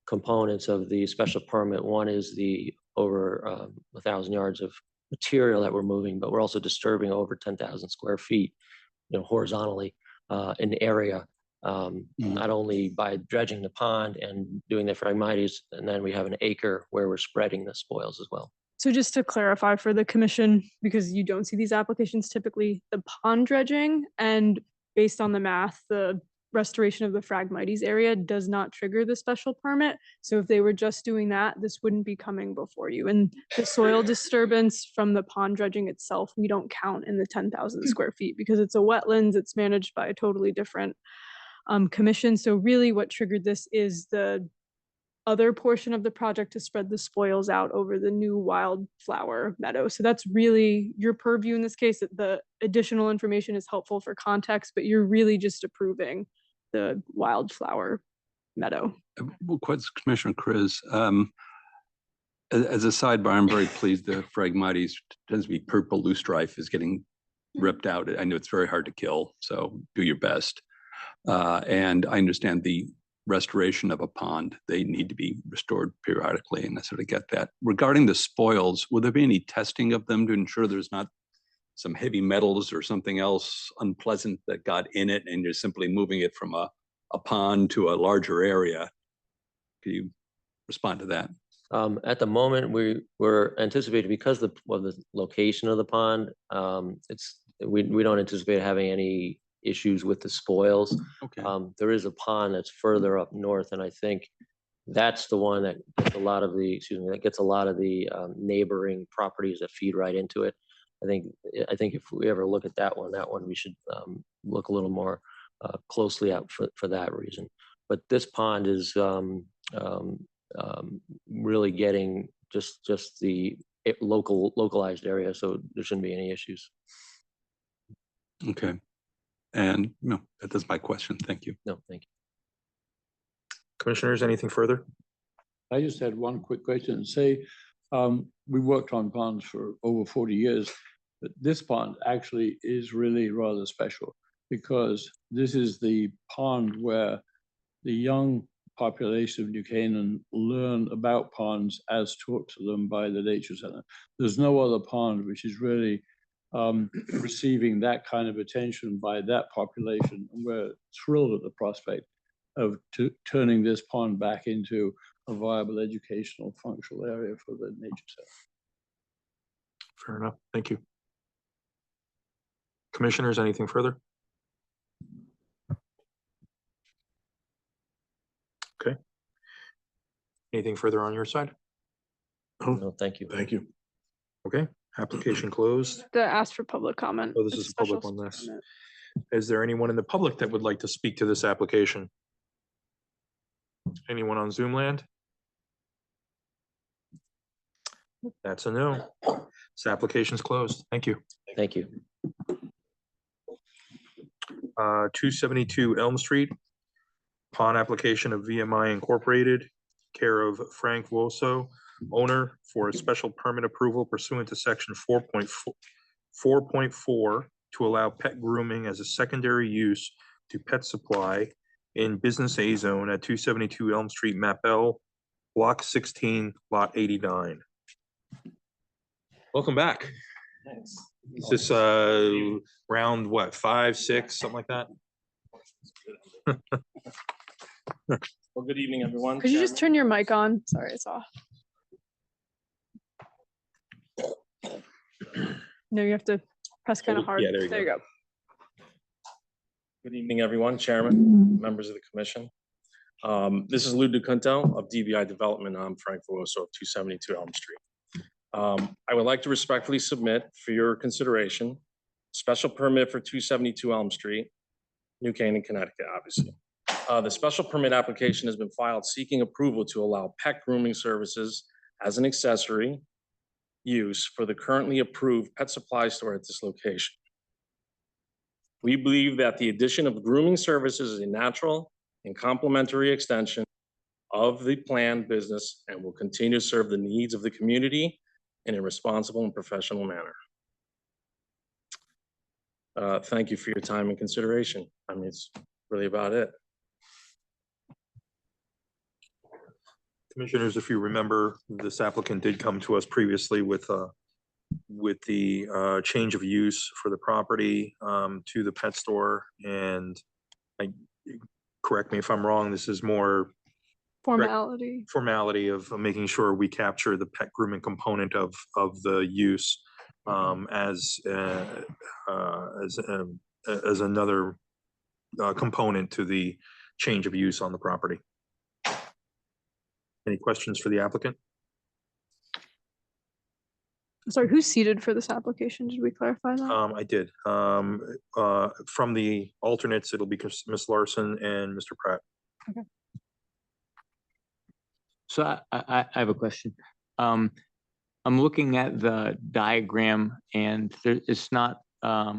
S14: components of the special permit. One is the over 1,000 yards of material that we're moving, but we're also disturbing over 10,000 square feet, horizontally in the area. Not only by dredging the pond and doing the Phragmites, and then we have an acre where we're spreading the spoils as well.
S2: So just to clarify for the commission, because you don't see these applications typically, the pond dredging and based on the math, the restoration of the Phragmites area does not trigger the special permit. So if they were just doing that, this wouldn't be coming before you. And the soil disturbance from the pond dredging itself, we don't count in the 10,000 square feet because it's a wetlands, it's managed by a totally different commission. So really what triggered this is the other portion of the project to spread the spoils out over the new wildflower meadow. So that's really your purview in this case. That the additional information is helpful for context, but you're really just approving the wildflower meadow.
S8: Well, Commissioner Chris, as a sidebar, I'm very pleased the Phragmites tends to be purple loosestrife is getting ripped out. I know it's very hard to kill, so do your best. And I understand the restoration of a pond, they need to be restored periodically, and I sort of get that. Regarding the spoils, will there be any testing of them to ensure there's not some heavy metals or something else unpleasant that got in it and you're simply moving it from a pond to a larger area? Can you respond to that?
S14: At the moment, we're anticipating, because of the location of the pond, we don't anticipate having any issues with the spoils.
S8: Okay.
S14: There is a pond that's further up north, and I think that's the one that gets a lot of the neighboring properties that feed right into it. I think if we ever look at that one we should look a little more closely out for that reason. But this pond is really getting just the localized area, so there shouldn't be any issues.
S8: Okay. And no, that is my question. Thank you.
S14: No, thank you.
S1: Commissioners, anything further?
S15: I just had one quick question. Say, we worked on ponds for over 40 years, but this pond actually is really rather special because this is the pond where the young population of New Canaan learn about ponds as taught to them by the Nature Center. There's no other pond which is really receiving that kind of attention by that population. And we're thrilled at the prospect of turning this pond back into a viable educational functional area for the Nature Center.
S1: Fair enough. Thank you. Commissioners, anything further? Okay. Anything further on your side?
S14: No, thank you.
S1: Thank you. Okay, application closed.
S2: To ask for public comment.
S1: Oh, this
S2: It's
S1: is a public
S2: special
S1: one, this.
S2: permit.
S1: Is there anyone in the public that would like to speak to this application? Anyone on Zoom land? That's a no. This application's closed. Thank you.
S14: Thank you.
S1: 272 Elm Street, pond application of VMI Incorporated, care of Frank Woso, owner, for a special permit approval pursuant to section 4.4 to allow pet grooming as a secondary use to pet supply in Business A Zone at 272 Elm Street, Map L, Block 16, Lot 89. Welcome back.
S16: Thanks.
S1: Is this round what, 5, 6, something like that?
S16: Well, good evening, everyone.
S2: Could you just turn your mic on? Sorry, it's off. No, you have to press kind of hard.
S1: Yeah, there you
S2: go.
S16: Good evening, everyone, Chairman, members of the commission. This is Lou DeCunto of DBI Development. I'm Frank Veloso of 272 Elm Street. I would like to respectfully submit for your consideration, special permit for 272 Elm Street, New Canaan, Connecticut, obviously. The special permit application has been filed seeking approval to allow pet grooming services as an accessory use for the currently approved pet supply store at this location. We believe that the addition of grooming services is a natural and complementary extension of the planned business and will continue to serve the needs of the community in a responsible and professional manner. Thank you for your time and consideration. I mean, it's really about it.
S1: Commissioners, if you remember, this applicant did come to us previously with with the change of use for the property to the pet store. And I, correct me if I'm wrong, this is more formality of making sure we capture the pet grooming component of the use as another component to the change of use on the property. Any questions for the applicant?
S2: Sorry, who's seated for this application? Did we clarify that?
S1: I did. From the alternates, it'll be Ms. Larson and Mr. Pratt.
S2: Okay.
S4: So I have a question. I'm looking at the diagram and there's not a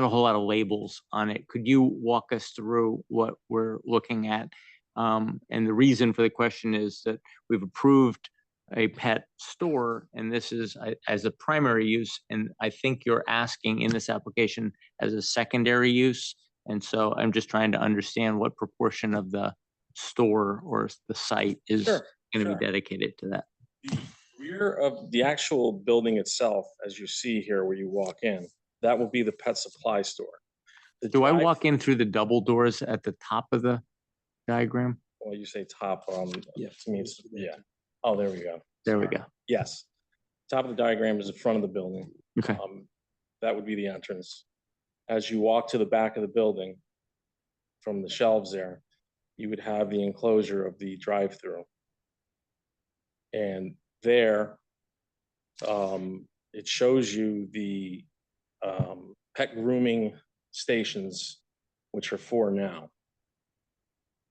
S4: whole lot of labels on it. Could you walk us through what we're looking at? And the reason for the question is that we've approved a pet store and this is as a primary use. And I think you're asking in this application as a secondary use. And so I'm just trying to understand what proportion of the store or the site is going to be dedicated to that.
S16: The rear of the actual building itself, as you see here where you walk in, that will be the pet supply store.
S4: Do I walk in through the double doors at the top of the diagram?
S16: Well, you say top, yeah, to me, it's, yeah. Oh, there we go.
S4: There we go.
S16: Yes. Top of the diagram is the front of the building.
S4: Okay.
S16: That would be the entrance. As you walk to the back of the building from the shelves there, you would have the enclosure of the drive-through. And there, it shows you the pet grooming stations, which are 4 now.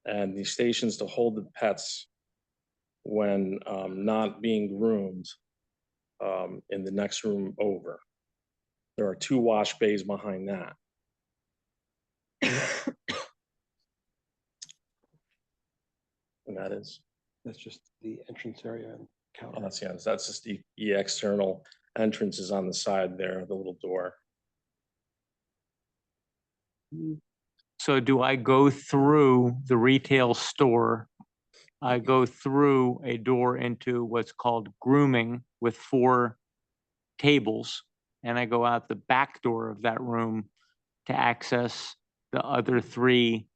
S16: And the stations to hold the pets when not being groomed in the next room over. There are 2 wash bays behind that. And that is?
S17: That's just the entrance area and counter.
S16: Oh, that's just the external entrances on the side there, the little door.
S4: So do I go through the retail store? I go through a door into what's called grooming with 4 tables, and I go out the back door of that room to access the other 3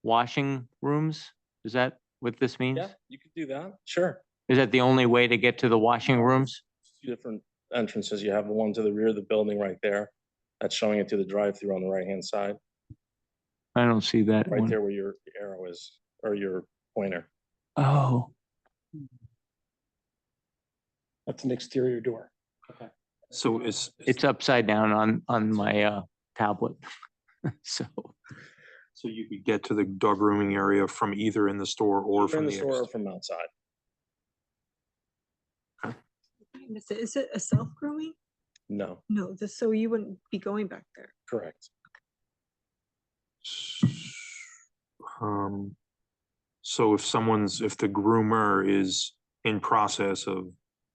S4: washing rooms. Is that what this means?
S16: Yeah, you could do that. Sure.
S4: Is that the only way to get to the washing rooms?
S16: 2 different entrances. You have the one to the rear of the building right there. That's showing it to the drive-through on the right-hand side.
S4: I don't see that
S16: Right
S4: one.
S16: there where your arrow is, or your pointer.
S4: Oh,
S17: That's an exterior door. Okay.
S1: So
S4: it's upside down on my tablet. So
S1: you could get to the dog grooming area from either in the store or from
S16: the
S1: the
S16: store or from outside.
S3: Is it a self-grooming?
S16: No,
S3: No, so you wouldn't be going back there.
S16: correct.
S1: So if the groomer is in process of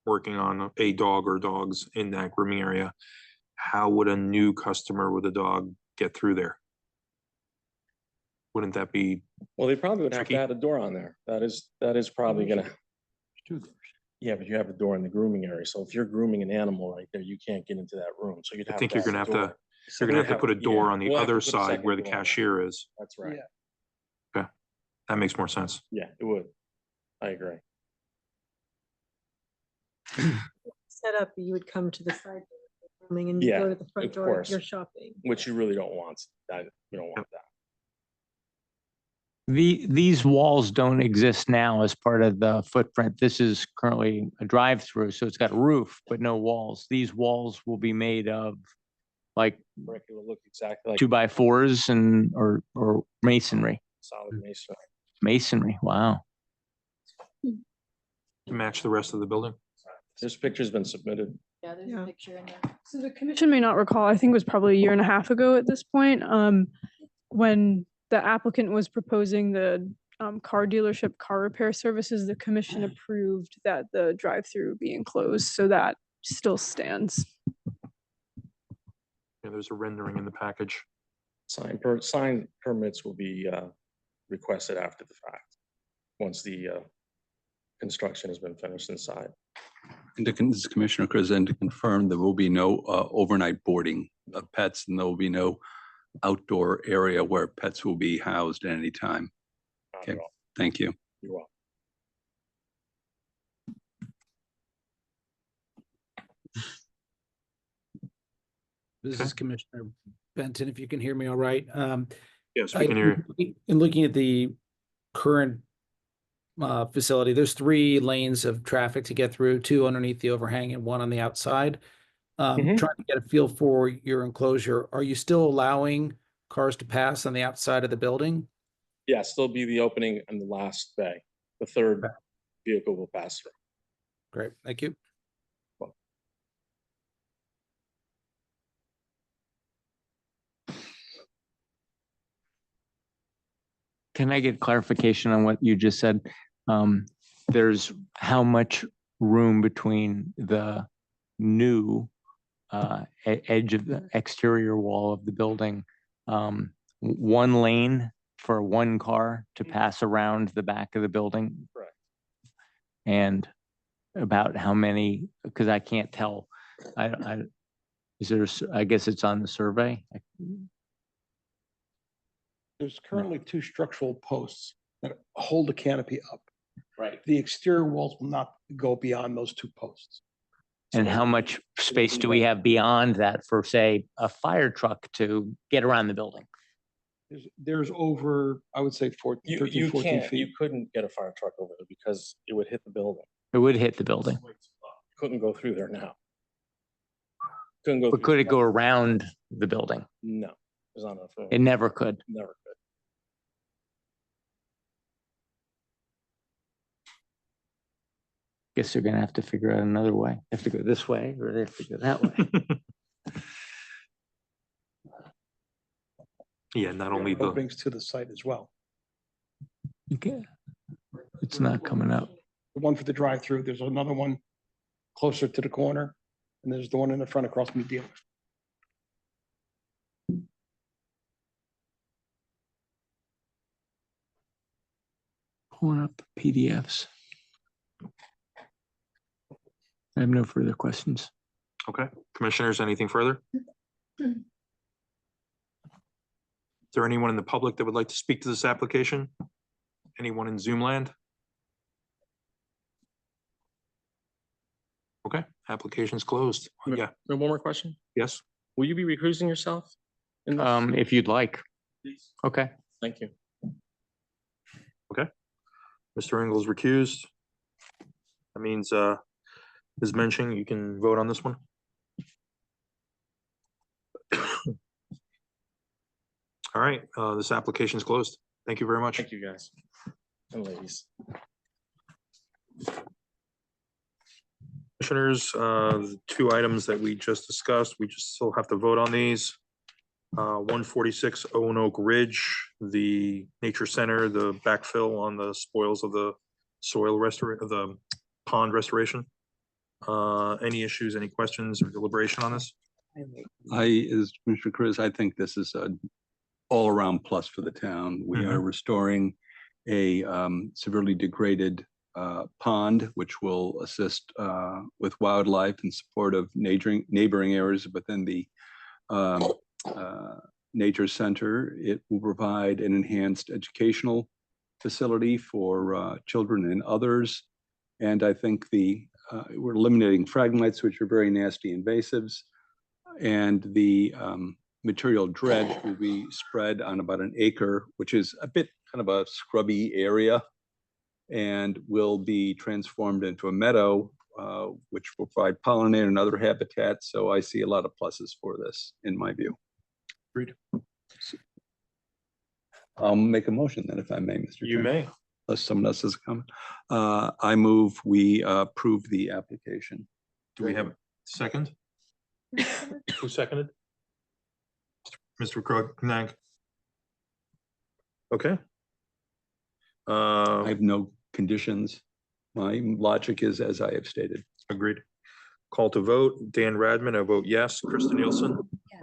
S1: working on a dog or dogs in that grooming area, how would a new customer with a dog get through there? Wouldn't that be?
S16: Well, they probably would
S1: tricky?
S16: have to add a door on there. That is probably gonna.
S17: 2 doors.
S16: Yeah, but you have a door in the grooming area. So if you're grooming an animal right there, you can't get into that room. So you'd have.
S1: I think
S16: to
S1: you're gonna
S16: add
S1: have
S16: a
S1: to,
S16: door.
S1: you're gonna have to
S16: We'd
S1: put a door
S16: yeah,
S1: on the
S16: we'll have to
S1: other
S16: put a
S1: side
S16: second
S1: where the
S16: door on there.
S1: cashier is.
S16: That's right.
S17: Yeah.
S1: That makes more sense.
S16: Yeah, it would. I agree.
S3: Set up, you would come to the side door for grooming and you
S16: Yeah,
S3: go to the front
S16: of
S3: door
S16: course.
S3: if you're shopping.
S16: Which you really don't want. You don't want that.
S4: these walls don't exist now as part of the footprint. This is currently a drive-through, so it's got a roof, but no walls. These walls will be made of like
S16: Brick, it will look exactly like
S4: 2x4s and or masonry.
S16: solid masonry.
S4: Masonry, wow.
S1: To match the rest of the building?
S16: This picture's been submitted.
S9: Yeah, there's
S2: Yeah.
S9: a picture in there.
S2: So the commission may not recall, I think it was probably a year and a half ago at this point, when the applicant was proposing the car dealership car repair services, the commission approved that the drive-through be enclosed, so that still stands.
S1: Yeah, there's a rendering in the package.
S16: Sign permits will be requested after the fact, once the construction has been finished inside.
S8: And this is Commissioner Chris, and to confirm, there will be no overnight boarding of pets, and there will be no outdoor area where pets will be housed at any time.
S16: Not
S8: Okay,
S16: at all.
S8: thank you.
S16: You're welcome.
S17: This is Commissioner Benton, if you can hear me all right.
S1: Yes, we can hear you.
S17: In looking at the current facility, there's 3 lanes of traffic to get through, 2 underneath the overhang and 1 on the outside. Trying to get a feel for your enclosure. Are you still allowing cars to pass on the outside of the building?
S16: Yes, there'll be the opening in the last bay. The third vehicle will pass through.
S17: Great, thank you.
S4: Can I get clarification on what you just said? There's how much room between the new edge of the exterior wall of the building? 1 lane for 1 car to pass around the back of the building?
S16: Correct.
S4: And about how many, because I can't tell. Is there, I guess it's on the survey.
S17: There's currently 2 structural posts that hold the canopy up.
S4: Right.
S17: The exterior walls will not go beyond those 2 posts.
S4: And how much space do we have beyond that for, say, a fire truck to get around the building?
S17: There's over, I would say, 14
S16: You
S17: 14
S16: can't,
S17: feet.
S16: you couldn't get a fire truck over there because it would hit the building.
S4: It would hit the building,
S16: Couldn't go through there now. Couldn't go.
S4: but
S16: through
S4: could
S16: the
S4: it go
S16: building.
S4: around the building?
S16: No, there's not enough room.
S4: It never could.
S16: Never could.
S4: Guess they're gonna have to figure out another way. They have to go this way or they have to go that way.
S1: Yeah, not only the,
S17: Openings to the site as well.
S4: Okay. It's not coming up.
S17: The one for the drive-through, there's another one closer to the corner, and there's the one in the front across from the dealer.
S4: Pulling up PDFs. I have no further questions.
S1: okay, commissioners, anything further? Is there anyone in the public that would like to speak to this application? Anyone in Zoom land? Okay, application's closed. Yeah,
S16: One more question.
S1: yes.
S16: Will you be recusing yourself? in this?
S4: If you'd like.
S16: Please.
S4: Okay.
S16: Thank you.
S1: Mr. Engel's recused. That means, Ms. Menching, you can vote on this one. All right, this application is closed. Thank you very much.
S16: Thank you, guys and ladies.
S1: Commissioners, the 2 items that we just discussed, we just still have to vote on these. 146 Owen Oak Ridge, the nature center, the backfill on the spoils of the soil the pond restoration. Any issues, any questions or deliberation on this?
S8: As Commissioner Chris, I think this is a all-around plus for the town. We are restoring a severely degraded pond, which will assist with wildlife in support of neighboring areas within the nature center. It will provide an enhanced educational facility for children and others. And I think we're eliminating phragmites, which are very nasty invasives. And the material dredge will be spread on about an acre, which is a bit kind of a scrubby area, and will be transformed into a meadow, which will provide pollinator and other habitats. So I see a lot of pluses for this, in my view.
S17: Agreed.
S8: I'll make a motion then, if I may, Mr.
S1: You
S8: Chairman.
S1: may.
S8: Unless someone else has a comment. I move we approve the application.
S1: Do we have a second? Who seconded? Mr. Krognack. Okay.
S8: I have no conditions. My logic is as I have stated.
S1: Agreed. Call to vote. Dan Radman, I vote yes. Krista Nielsen.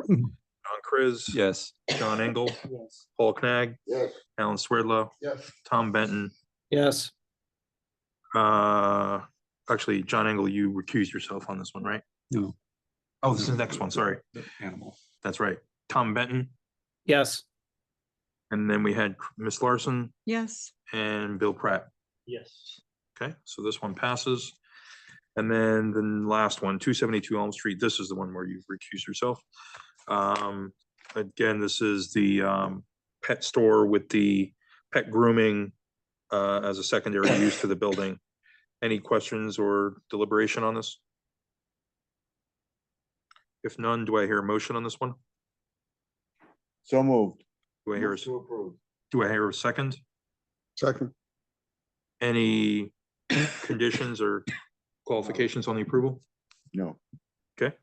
S1: John Chris.
S8: Yes.
S1: John Engel.
S17: Yes.
S1: Paul Knag.
S10: Yes.
S1: Alan Swerdlow.
S10: Yes.
S1: Tom Benton.
S17: Yes.
S1: Actually, John Engel, you recused yourself on this one, right?
S8: No.
S1: Oh, this is the next one, sorry.
S8: Animal.
S1: That's right. Tom Benton,
S17: Yes.
S1: and then we had Miss Larson
S3: Yes.
S1: and Bill Pratt.
S16: Yes.
S1: Okay, so this one passes. And then the last one, 272 Elm Street, this is the one where you've recused yourself. Again, this is the pet store with the pet grooming as a secondary use to the building. Any questions or deliberation on this? If none, do I hear a motion on this one?
S11: So moved.
S1: Do I hear,
S11: Move to approve.
S1: do I hear a second?
S10: Second.
S1: Any conditions or qualifications on the approval?
S11: No.
S1: Okay.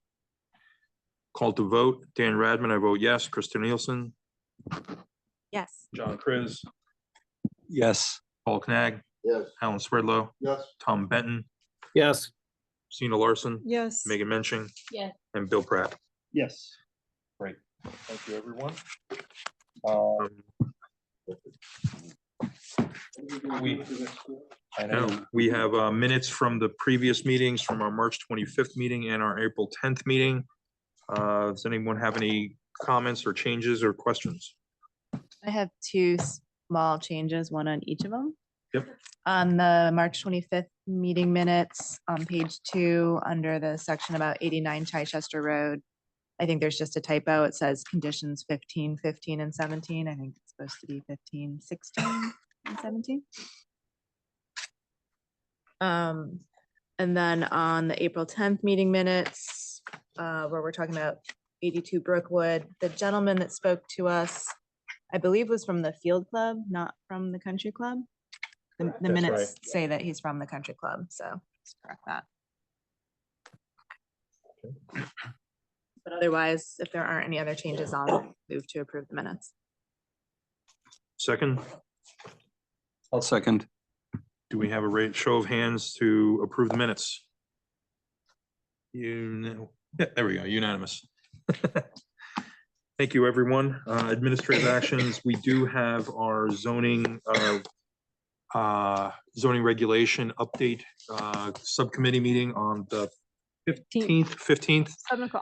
S1: Call to vote. Dan Radman, I vote yes. Krista Nielsen,
S6: Yes.
S1: John Chris,
S8: Yes.
S1: Paul Knag,
S11: Yes.
S1: Alan Swerdlow,
S10: Yes.
S1: Tom Benton,
S17: Yes.
S1: Sina Larson,
S3: Yes.
S1: Megan Menching,
S13: Yes.
S1: and Bill Pratt.
S16: Yes.
S1: Great. Thank you, everyone. I know, we have minutes from the previous meetings, from our March 25th meeting and our April 10th meeting. Does anyone have any comments or changes or questions?
S6: I have two small changes, one on each of them.
S1: Yep.
S6: On the March 25th meeting minutes on page 2, under the section about 89 Chichester Road, I think there's just a typo. It says conditions 15, 15, and 17. I think it's supposed to be 15, 16, and 17. And then on the April 10th meeting minutes, where we're talking about 82 Brookwood, the gentleman that spoke to us, I believe, was from the Field Club, not from the Country Club. The
S1: That's
S6: minutes
S1: right.
S6: say that he's from the Country Club, so let's correct that. But otherwise, if there aren't any other changes, I'll move to approve the minutes.
S1: Second,
S8: I'll second.
S1: do we have a show of hands to approve the minutes? Yeah, there we go, unanimous. Thank you, everyone. Administrative actions, we do have our zoning regulation update subcommittee meeting on the 15th.
S2: 7:00.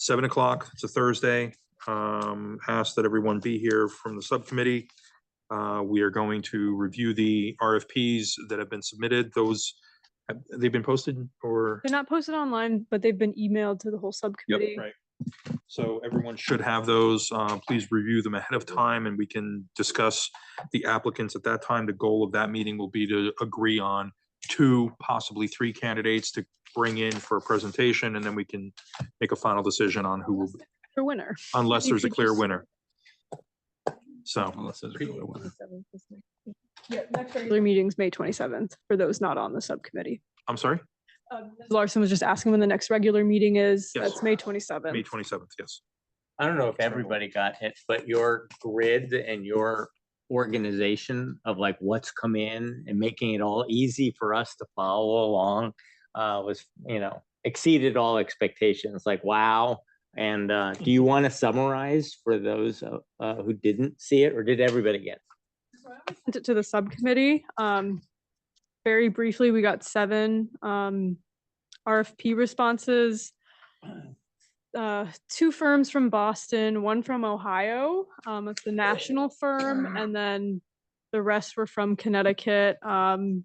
S1: 7:00. It's a Thursday. Ask that everyone be here from the subcommittee. We are going to review the RFPs that have been submitted. Those, have they been posted or?
S2: They're not posted online, but they've been emailed to the whole subcommittee.
S1: Right. So everyone should have those. Please review them ahead of time and we can discuss the applicants at that time. The goal of that meeting will be to agree on 2, possibly 3 candidates to bring in for a presentation, and then we can make a final decision on who will,
S2: For winner.
S1: unless
S2: You
S1: there's a
S2: could
S1: clear
S2: just-
S1: winner. So,
S8: Unless there's a clear winner.
S2: Yeah, next regular meeting's May 27th, for those not on the subcommittee.
S1: I'm sorry,
S2: Ms. Larson was just asking when the next regular meeting is.
S1: Yes.
S2: That's May 27th.
S1: May 27th, yes.
S4: I don't know if everybody got it, but your grid and your organization of like what's come in and making it all easy for us to follow along was, exceeded all expectations, like, wow. And do you want to summarize for those who didn't see it, or did everybody get it?
S2: Sent it to the subcommittee. Very briefly, we got 7 RFP responses. 2 firms from Boston, 1 from Ohio. It's the national firm, and then the rest were from Connecticut. The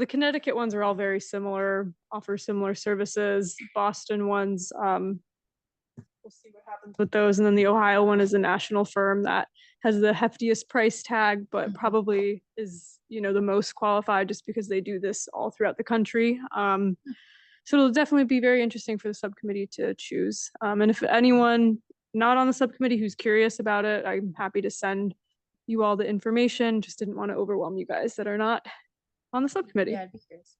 S2: Connecticut ones are all very similar, offer similar services. Boston ones, we'll see what happens with those. And then the Ohio one is a national firm that has the heftiest price tag, but probably is, the most qualified just because they do this all throughout the country. So it'll definitely be very interesting for the subcommittee to choose. And if anyone not on the subcommittee who's curious about it, I'm happy to send you all the information. Just didn't want to overwhelm you guys that are not on the subcommittee.
S13: Yeah, I'd be curious.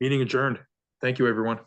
S1: Meeting adjourned. Thank you, everyone.